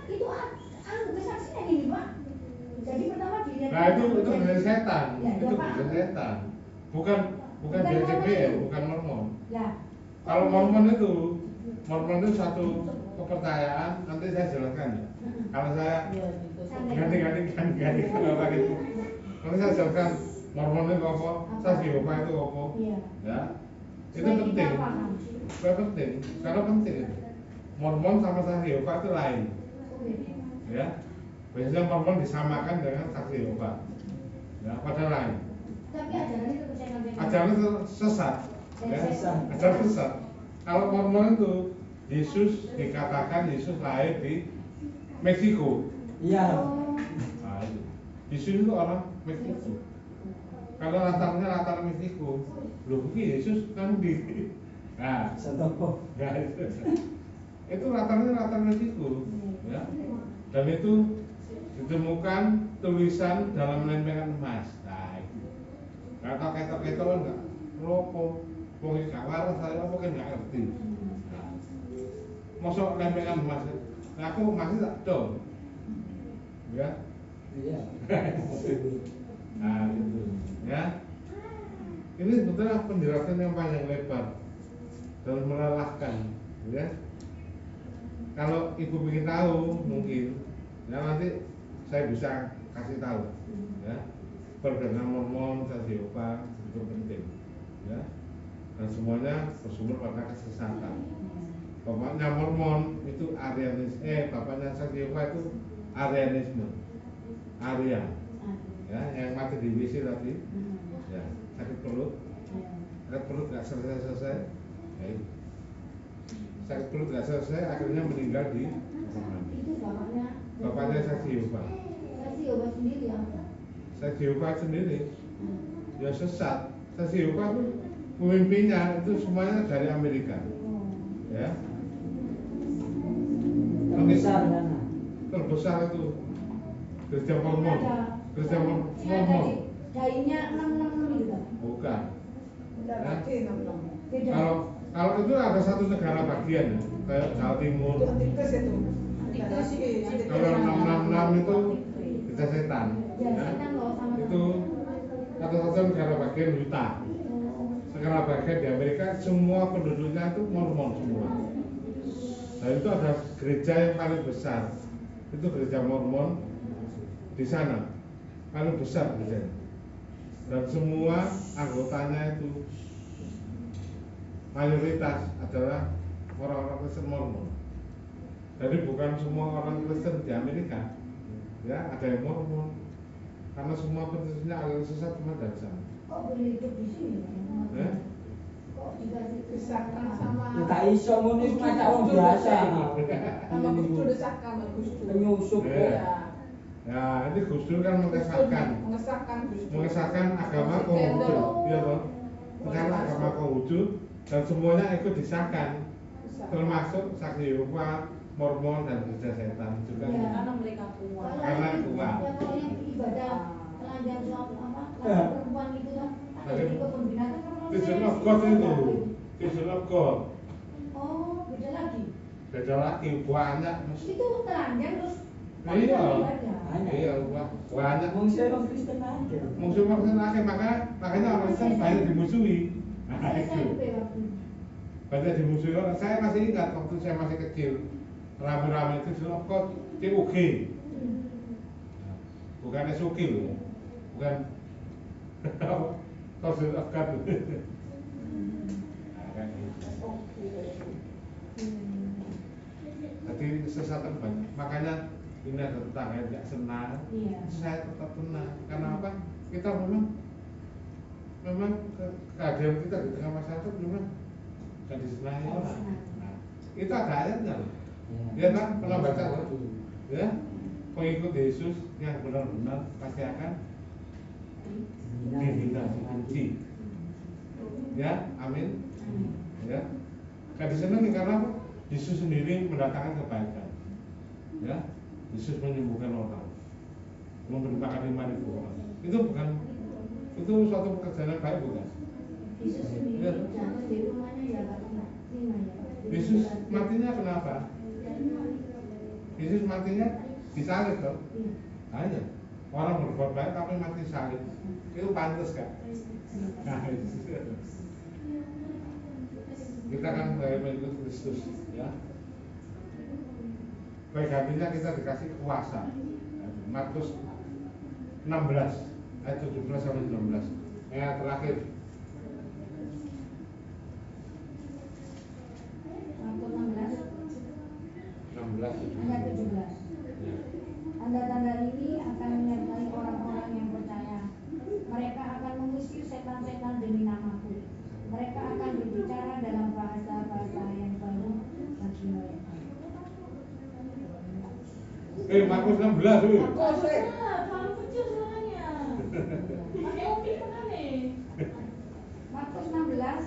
Itu anu kesaksian ini Pak. Jadi pertama dilihat. Nah itu dari setan, Ya, itu ya, Pak. dari setan, bukan Bukan BCBN, Mormon. bukan Mormon. Ya. Kalau Mormon itu satu kepercayaan, nanti saya jelaskan ya. Kalau saya ganti kalau lagi itu, nanti saya jelaskan Mormon itu apa, Jehovah itu apa, Iya. ya. Itu Supaya penting, kita paham. karena penting itu. Mormon sama Jehovah itu lain, ya. Biasanya Mormon disamakan dengan saksi Jehovah, ya, padahal lain. Tapi ajaran itu percaya Ajaran itu sesat, ya. Ajaran sesat. Kalau Mormon itu Yesus dikatakan Yesus lahir di Meksiko. Iya. Nah, itu. Yesus itu orang Meksiko. Kalau latar Meksiko, loh begini Yesus kan di. Nah, Santoko. ya, itu latar Meksiko, ya. Dan itu ditemukan tulisan dalam lempengan emas. Nah, itu. Kata ketok enggak, lopo, wong gak waras saya apa kan enggak ngerti. Nah, mosok lempengan emas. Nah, aku masih tak dong. Ya. Iya. Nah, itu, ya. Ini sebetulnya penjelasan yang panjang lebar dan melelahkan, ya. Kalau ibu ingin tahu mungkin, ya nanti saya bisa kasih tahu, ya. Perbedaan Mormon dan Jehovah itu penting, ya. Dan semuanya bersumber pada kesesatan. Bapaknya Mormon itu Arianisme, bapaknya Jehovah itu Arianisme, Arya, ya, yang mati di WC tadi, ya, sakit perut nggak selesai, ya, itu. Sakit perut nggak selesai, akhirnya meninggal di kamar mandi. Itu Bapaknya Jehovah. Jehovah sendiri ya. Jehovah sendiri, ya sesat. Jehovah itu pemimpinnya itu semuanya dari Amerika, ya. Terbesar itu gereja Mormon. Gereja Mormon. Dainya 666 itu Pak. Bukan. Udah Ya. pasti 66. Beda. Kalau itu ada satu negara bagian ya, kayak Jawa Timur. Itu antikris itu. Kalau 666 itu gereja setan. Ya, Ya. setan loh sama. Itu satu-satu negara bagian Utah. Negara bagian di Amerika semua penduduknya itu Mormon semua. Dan itu ada gereja yang paling besar. Itu gereja Mormon di sana. Paling besar gerejanya. Dan semua anggotanya itu mayoritas adalah orang-orang Kristen Mormon. Jadi bukan semua orang Kristen di Amerika, ya ada yang Mormon. Karena semua penduduknya aliran sesat cuma dari sana. Kok boleh hidup di sini? Ya? Kok dikasih Disahkan sama Enggak iso ngono iku macam wong biasa. sama Gus Dur disahkan sama Gus Dur. Penyusup Ya. kok. Ya, ini Gus Dur kan mengesahkan mengesahkan agama Konghucu, ya toh? Mengesahkan agama Konghucu dan semuanya ikut disahkan, termasuk Saksi Jehovah, Mormon dan gereja setan juga. Ya. Karena mereka kuat. Karena kuat. Ya kalau yang ibadah telanjang suami apa? Telanjang perempuan itu kan ada di kebun binatang kan orang Vision saya of God suka itu, tahu. Vision of God. Oh, beda lagi. Beda lagi banyak. Itu telanjang terus Iya. ibadah. Iya, banyak. Wong sing Kristen aja. Musuh-musuh makanya orang Kristen banyak dimusuhi. Nah, Saya itu. SMP waktu itu. Banyak dimusuhi orang. Saya masih ingat waktu saya masih kecil, rame-rame itu Vision of God TUG. Bukan SUG loh, bukan Vision of God. Nah, kan gitu. Jadi sesatan banyak. Makanya ini ada tetangga yang tidak senang. Iya. Saya tetap tenang. Karena apa? Kita memang keadaan kita di tengah masyarakat memang tidak disenangi orang. Nah, Itu ada ayatnya loh. Ya kan, pernah baca loh. Ya, pengikut Yesus yang benar-benar pasti akan dibina, dipuji. Ya, amin. Ya, kan disenangi karena apa? Yesus sendiri mendatangkan kebaikan. Ya, Yesus menyembuhkan orang, memberi makan 5.000 orang. Itu suatu pekerjaan yang baik bukan? Yesus sendiri jatuh di rumahnya ya Pak Lima ya. Yesus matinya kenapa? Yesus matinya disalib dong. Hanya orang berbuat baik tapi mati salib. Itu pantas kan? Nah, kita kan mengikut Kristus ya. Baik hatinya kita dikasih kuasa. Markus 16 ayat 17 sampai 19. Yang terakhir. Markus 16 ayat 17. Ya. Tanda-tanda ini akan menyertai orang-orang yang percaya. Mereka akan mengusir setan-setan demi namaku. Mereka akan berbicara dalam bahasa-bahasa yang baru bagi mereka. Markus 16 wih. Terlalu kecil suaranya. Pakai opi kan nih. Markus 16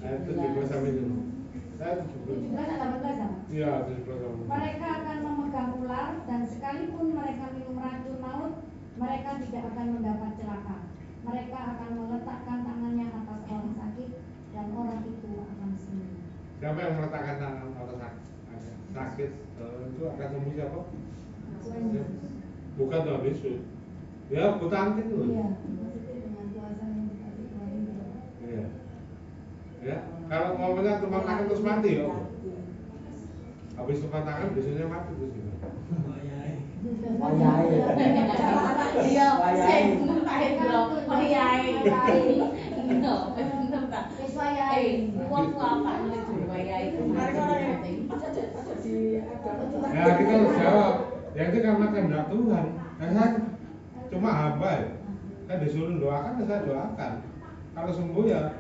Ayat 17 sampai 20. Ayat 17 atau 18 sama? Iya, 17 sampai 20. Mereka akan memegang ular dan sekalipun mereka minum racun maut, mereka tidak akan mendapat celaka. Mereka akan meletakkan tangannya atas orang sakit dan orang itu akan sembuh. Siapa yang meletakkan tangan orang sakit itu akan sembuh siapa? Bukan Tuhan Yesus. Ya, buta itu. Iya, maksudnya dengan kuasa yang dikasih Tuhan itu. Iya. Ya, kalau ngomongnya cuma tangan terus mati ya. Habis tumpah tangan biasanya mati terus gitu. Wayai. Iya, saya bener tak bro. Wayai. Iya, bener tak. Wis wayahe. Uang apa nih wayai itu? Ya, kita harus jawab. Ya itu karena kehendak Tuhan. Kan cuma hamba ya. Kan disuruh doakan, saya doakan. Kalau sembuh ya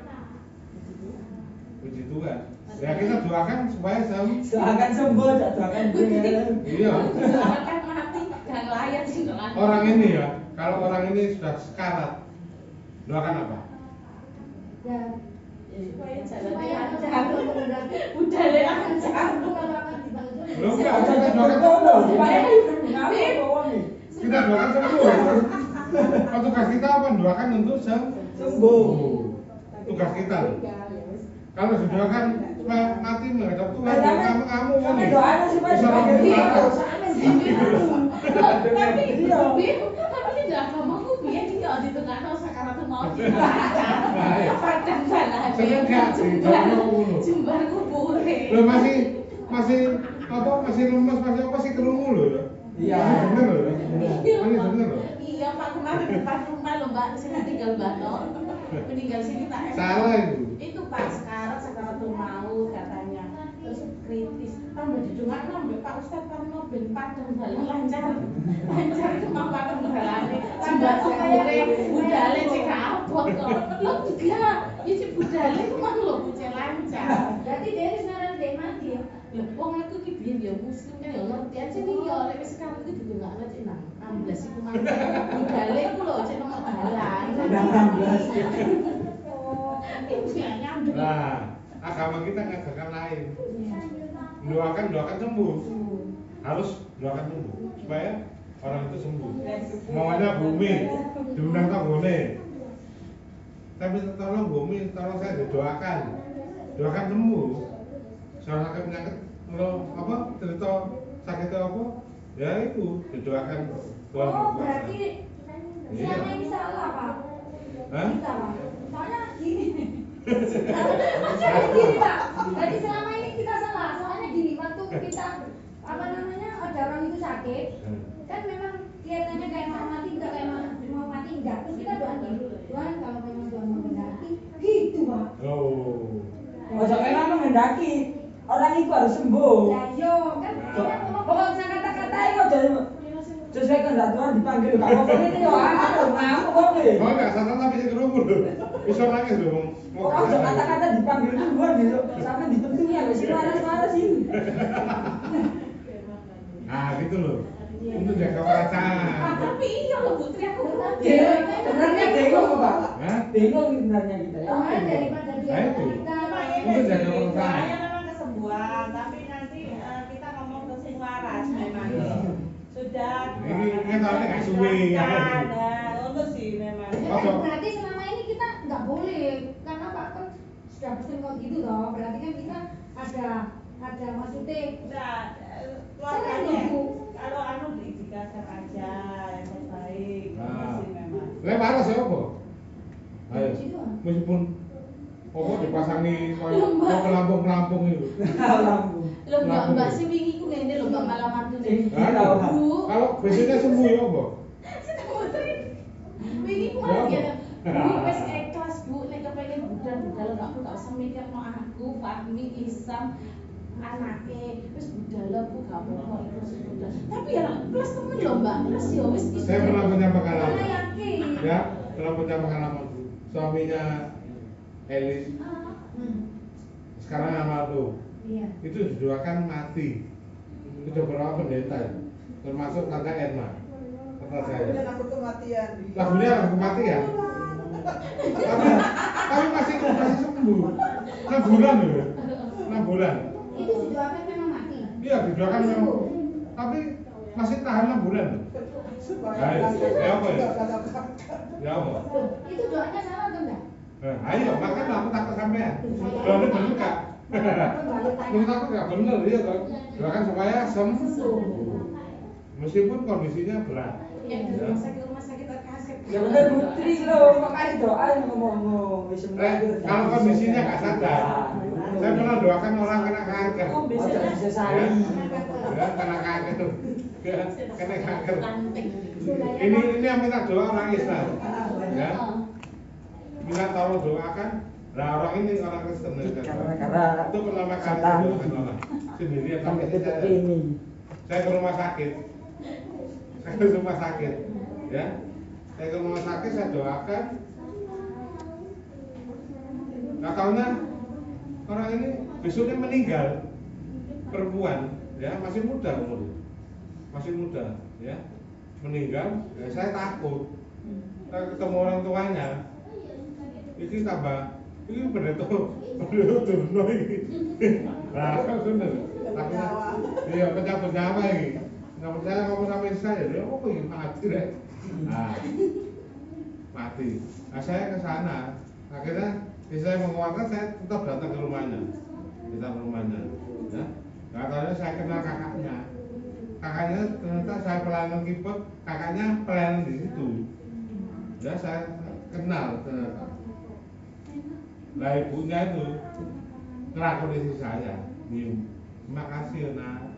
puji Tuhan. Ya kita doakan supaya sembuh. Doakan sembuh, doakan benar. Iya. Doakan mati, gak layak sih doakan. Orang ini ya, kalau orang ini sudah sekarat, doakan apa? Ya, Supaya jalan supaya lancar. menghendaki Udah deh lancar. kalau akan dibantu. Belum enggak, kita doakan Supaya sembuh. Kita doakan sembuh. Oh, tugas kita apa? Doakan untuk sembuh. Tugas kita. Kalau didoakan supaya mati menghadap Tuhan, kamu Sampai nih. doanya supaya Bisa sebagai orang Tapi tidak agamaku biar dia di tengah sekarang tuh mau padang sana Seneng sih, jauh jembar kubure. Lo masih lemes, masih apa sih kerungu lo ya? Iya. Masih bener lo ya? Masih bener lo? Iya Pak, kemarin depan rumah lo Mbak, sini tinggal Mbak Nur. Meninggal sini tak enak. Salah itu. Itu Pak sekarang tuh mau katanya terus kritis. Tambah didengar nambah Pak Ustadz Parno ben padang dalan lancar cuma padang dalane. Jembar kubure budale cek abot kok. Lo enggak, ya cek budale ku mang lo buce lancar. Berarti dia wis ngaran dhek mati ya. Lah wong aku ki biyen ya muslim kan ya ngerti aja nih ya lek wis sekarang iki didengakno cek nang 16 iku mang. Budale ku lho cek nang dalan. Udah 16. Itu ya nyambung. Nah, agama kita ngajarkan lain. Doakan sembuh. Harus doakan sembuh supaya orang itu sembuh. Maunya bumi diundang tanggone. Tapi tolong bumi, tolong saya didoakan. Doakan sembuh. Soal sakit penyakit, kalau apa cerita sakitnya apa? Ya itu didoakan Tuhan Oh, berkuasa. berarti Iya. selama ini salah Pak. Hah? Kita Pak. Soalnya gini. Maksudnya gini Pak. Berarti selama ini kita salah. Soalnya gini, waktu kita ada orang itu sakit, kan memang kelihatannya kayak mau mati, enggak kayak mau mati enggak. Terus kita doa gini, Tuhan kalau memang Tuhan menghendaki, gitu Pak. Oh. Ojo kena menghendaki. Orang itu harus sembuh. Ya yo kan kita ngomong Pokoknya kata-kata itu sesuai kehendak Tuhan dipanggil gak apa-apa ini yo anak ngamuk kok kowe. Oh enggak salah tapi sing krungu lho. Iso nangis lho wong. Kok aja kata-kata dipanggil Tuhan besok sampe dipentungi wis waras-waras ini. Nah gitu loh. Untuk jaga perasaan. Tapi iya loh Putri, aku Sebenarnya bingung kok, Pak. Hah? Bingung sebenarnya kita ya. Kemarin daripada dia Nah, itu. kita Untuk jaga perasaan. Doanya memang kesembuhan, tapi nanti kita ngomong ke sing waras memang. Iya. Sudah. Ini tahunnya gak suwe ya. Nah, itu sih memang. Berarti selama ini kita nggak boleh karena Pak kan sudah pesen kok gitu loh. Berarti kan kita ada maksudnya Nah, keluarganya kalau anu diindikasikan aja yang terbaik. Itu Nah. sih memang. Lah waras ya apa? Ayo. Gitu. Meskipun apa dipasangi mau pelampung-pelampung itu. Lho Mbak sing wingi ku ngene lho Mbak malah mantune. Nah, Bu, kalau besoknya sembuh ya apa? Putri. Wingi ku malah ngene. Bu wis ikhlas Bu nek kepengin budal-budal gak usah mikirno aku, Fahmi, Isam, anake wis budal Bu gak apa-apa ikhlas budal. Tapi ya plus temen lho Mbak, plus ya wis iso. Saya pernah punya pengalaman. Karena yakin. Ya, pernah punya pengalaman. Suaminya Elis sekarang almarhum. Iya. Itu didoakan mati. Itu beberapa pendeta, termasuk Tante Erna. Kata saya. Aku kematian. Lagunya lagu kematian. Tapi masih sembuh. 6 bulan loh. 6 bulan. Itu didoakan memang mati. Iya, didoakan memang. Tapi masih tahan 6 bulan. Ya apa ya? Ya apa? Loh, itu doanya salah atau enggak? Ayo, makanya aku takut sampean. Doanya bener gak? Menurut aku gak bener, iya kan? Doakan supaya sembuh. Meskipun kondisinya berat. Ya di rumah sakit terkasih. Ya bener Putri lho, makanya doa ngomong wis Kalau kondisinya gak sadar, saya pernah doakan orang kena kanker. Oh, bisa sari. Ya, kena kanker tuh. Kena kanker. Lanting. Ini yang minta doa orang Islam. Ya. Minta tolong doakan. Nah orang ini orang Kristen ya. Karena Itu pertama kali setan. doakan orang sendirian sampai tapi titik ini. saya ke rumah sakit. Ya. Saya ke rumah sakit saya doakan. Nah taunya orang ini besoknya meninggal, perempuan, ya masih muda umurnya, masih muda, ya meninggal. Ya, saya takut. Saya ketemu orang tuanya, ini tambah, ini pendeta turno ini. Nah, bener. Iya, pencabut nyawa ini. Nggak percaya ngomong sama saya, dia apa ini mati deh. Nah, mati. Nah saya ke sana, akhirnya saya menguatkan, saya tetap datang ke rumahnya, ya. Katanya saya kenal kakaknya ternyata saya pelayanan keyboard, kakaknya pelayanan di situ, ya saya kenal ternyata. Nah ibunya itu ngelakon isi saya, terima kasih nak,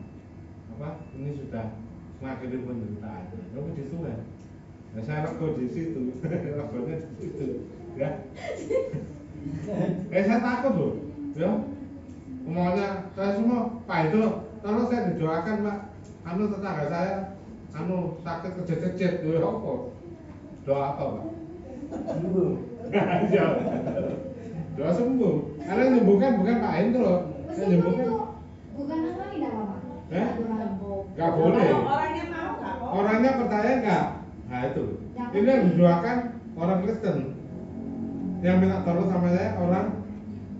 ini sudah mengakhiri penderitaan. Kamu di situ kan? Nah, saya rego di situ, regonya di situ, ya. Saya takut loh, ya. Semuanya saya semua, Pak itu, kalau saya didoakan Pak, tetangga saya, sakit kejepit, ya apa? Doa apa Pak? Sembuh. Ya. Doa sembuh. Karena yang nyembuhkan bukan Pak Hendro, yang nyembuhkan. Bukan Nasrani enggak apa-apa. Gak boleh. Kalau orangnya mau nggak kok. Orangnya percaya nggak? Nah itu. Ini yang didoakan orang Kristen. Yang minta tolong sama saya orang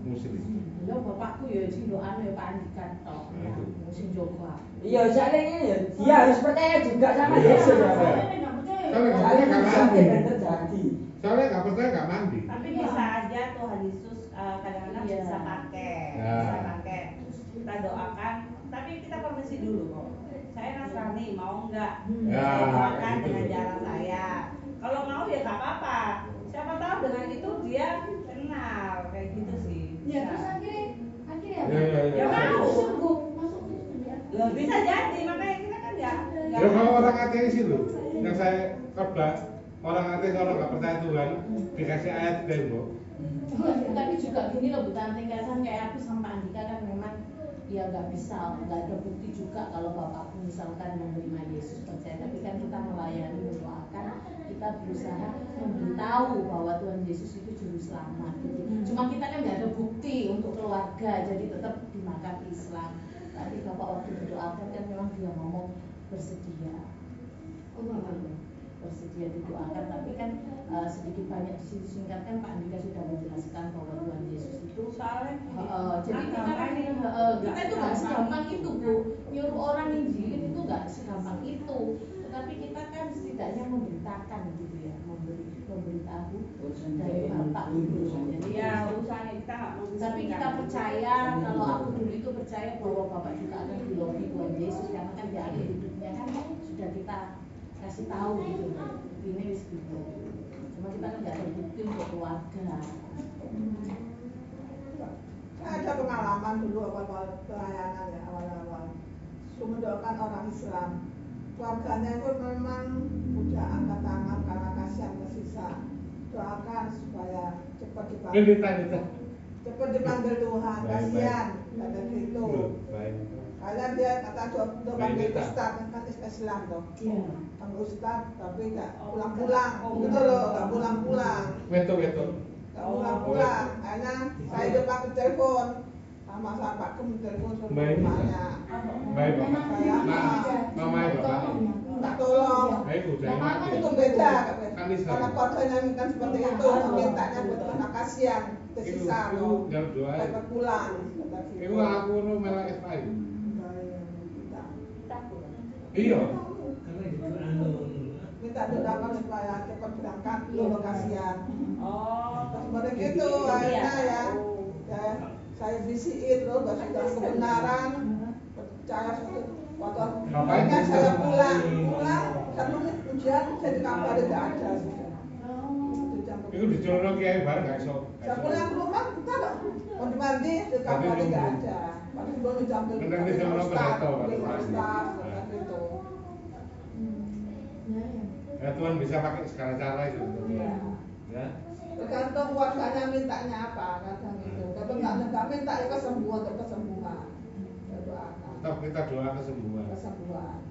Muslim. Lho bapakku ya sing doane ya Pak Andika tok. Sing Joko. Iya, soalnya ya, dia harus percaya juga sama Yesus ya. Soalnya nggak percaya nggak mandi. Terjadi. Soalnya nggak percaya nggak mandi. Tapi bisa aja Tuhan Yesus kadang-kadang Iya. bisa pakai, Ya. bisa pakai. Kita doakan, tapi kita permisi dulu kok. Saya Nasrani, mau nggak? Ya, Saya doakan gitu. dengan cara saya. Kalau mau ya nggak apa-apa. Siapa tahu dengan itu dia kenal kayak gitu sih. Ya Bisa. terus akhirnya Ya, mau. sembuh masuk Kristen ya. Loh, bisa jadi, makanya kita kan ya. Ya kalau orang ateis itu, yang saya khotbah, orang ateis orang nggak percaya Tuhan dikasih ayat tembok. Tapi juga gini loh Bu Tante, kayak aku sama Pak Andika kan memang ya nggak ada bukti juga kalau bapakku misalkan menerima Yesus percaya, tapi kan kita melayani, mendoakan, kita berusaha memberitahu bahwa Tuhan Yesus itu juru selamat gitu. Cuma kita kan nggak ada bukti untuk keluarga, jadi tetap dimakan Islam. Tadi bapak waktu berdoakan kan memang dia ngomong bersedia, bersedia didoakan, tapi kan sedikit banyak disingkatkan Pak Andika sudah menjelaskan bahwa Tuhan Yesus itu jadi kita itu nggak segampang itu Bu, nyuruh orang injilin itu nggak segampang itu, tetapi kita kan setidaknya memberitakan gitu ya, memberitahu dari Bapak gitu. Jadi ya urusannya kita nggak mau. Tapi kita percaya, kalau aku dulu itu percaya bahwa Bapak juga akan dilobi Tuhan Yesus, karena kan di akhir hidupnya kan sudah kita kasih tahu gitu, ini wis gitu. Cuma kita kan nggak ada bukti untuk keluarga. Saya ada pengalaman dulu awal pelayanan ya, awal-awal mendoakan orang Islam. Keluarganya itu memang udah angkat tangan karena kasihan tersisa. Doakan supaya cepat dipanggil Tuhan, kasihan kata gitu. Karena dia kata coba panggil Ustaz, kan Islam toh. Panggil Ustaz tapi nggak pulang-pulang, gitu loh, nggak pulang-pulang. Nggak pulang-pulang. Karena saya udah pakai telepon sama Pak Kem, telepon suruh rumahnya. Saya Bapak. tak tolong. Itu beda, karena keluarganya kan seperti itu, mintanya buat karena kasihan tersisa loh. Dapat pulang. Iku aku nu melak FI. Iya. Minta doakan supaya cepat berangkat, lo kasihan. Seperti itu, Iya. akhirnya ya saya bisiin loh, gak sudah kebenaran, percaya suatu waktu akhirnya saya pulang, sebelum hujan saya dikabari gak ada sudah. Iku dijono kiai bareng gak iso. Saya pulang ke rumah, kita gak mau mandi, dikabari gak ada. Pas belum diambil Ustaz, gitu. Ya Tuhan bisa pakai segala cara itu. Ya. Tergantung keluarganya mintanya apa, kadang itu. Kalau nggak minta ya kesembuhan. Ya doakan. Tetap kita doa kesembuhan.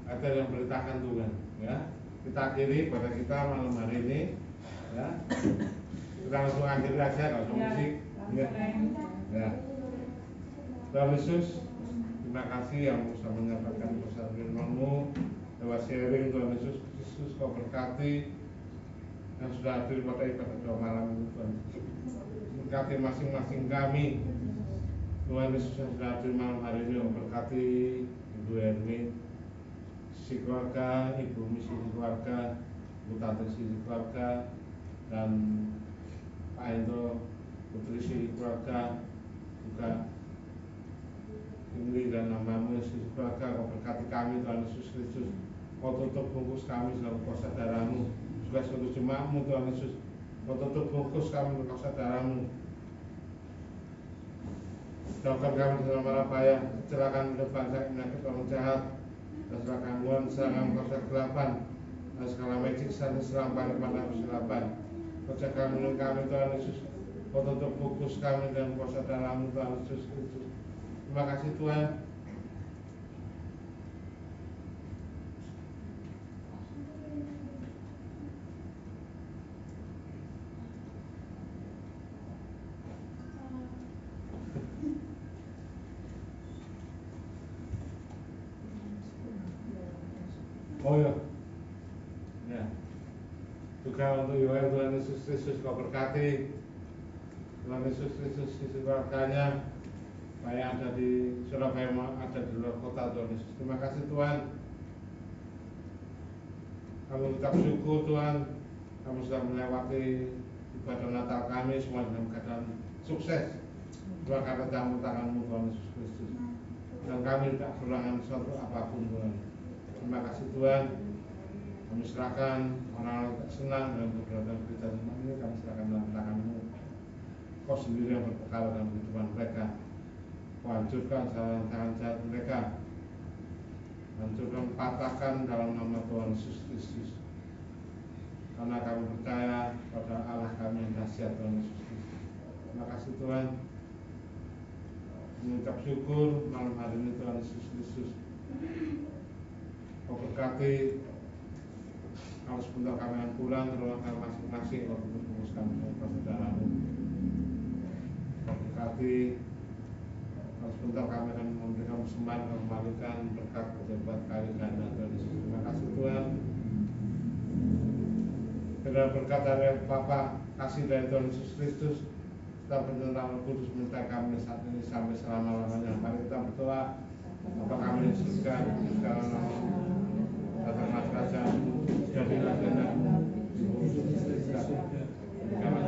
Ada yang beritakan Tuhan, ya. Kita akhiri pada kita malam hari ini, ya. Kita langsung akhiri aja, nggak usah musik. Ya. Tuhan Yesus, terima kasih yang bisa menyampaikan pesan firman-Mu lewat sharing. Tuhan Yesus Kristus, Kau berkati yang sudah hadir pada ibadah doa malam ini, Tuhan. Berkati masing-masing kami, Tuhan Yesus yang sudah hadir malam hari ini, berkati Ibu Ermi, sisi keluarga, Ibu Misi keluarga, Ibu Tante sisi keluarga, dan Pak Hendro Putri sisi keluarga, juga Ingri dan namamu sisi keluarga. Kau berkati kami, Tuhan Yesus Kristus. Kau tutup bungkus kami dalam kuasa darah-Mu. Juga seluruh jemaat-Mu, Tuhan Yesus, Kau tutup bungkus kami dalam kuasa darah-Mu. Jauhkan kami dalam mara bahaya, kecelakaan bangsa, penyakit orang jahat, dan segala gangguan, serangan kuasa kegelapan, dan segala magic dan serang balik pada kesilapan. Kerjakan menurut kami, Tuhan Yesus. Kau tutup bungkus kami dalam kuasa darah-Mu, Tuhan Yesus Kristus. Terima kasih Tuhan. Oh ya, ya. Juga untuk Tuhan Yesus Kristus, Kau berkati Tuhan Yesus Kristus di keluarganya, baik ada di Surabaya, ada di luar kota, Tuhan Yesus. Terima kasih Tuhan. Kami ucap syukur Tuhan, kami sudah melewati ibadah Natal kami semua dalam keadaan sukses. Tuhan, karena campur tangan-Mu, Tuhan Yesus Kristus. Dan kami tidak kekurangan suatu apapun, Tuhan. Terima kasih Tuhan. Kami serahkan orang-orang yang senang dalam keberadaan kita semua ini, kami serahkan dalam tangan-Mu. Kau sendiri yang berperkara dalam kehidupan mereka. Kau hancurkan jangan jahat mereka. Hancurkan, patahkan dalam nama Tuhan Yesus Kristus. Karena kami percaya pada Allah kami yang dahsyat, Tuhan Yesus Kristus. Terima kasih Tuhan. mengucap syukur malam hari ini Tuhan Yesus Kristus. Kau berkati kalau sebentar kami akan pulang ke rumah kami masing-masing waktu memutuskan perjalanan. Kau berkati kalau sebentar kami akan memberikan persembahan kembalikan berkat berbuat kali ganda Tuhan Yesus. Terima kasih Tuhan. Dengan berkat dari Bapa, kasih dari Tuhan Yesus Kristus, kita bertentang Roh Kudus menyertai kami saat ini sampai selama-lamanya. Mari kita berdoa. Bapa kami di surga, segala nama datanglah kerajaan-Mu, jadilah kehendak-Mu di bumi seperti di surga. Kami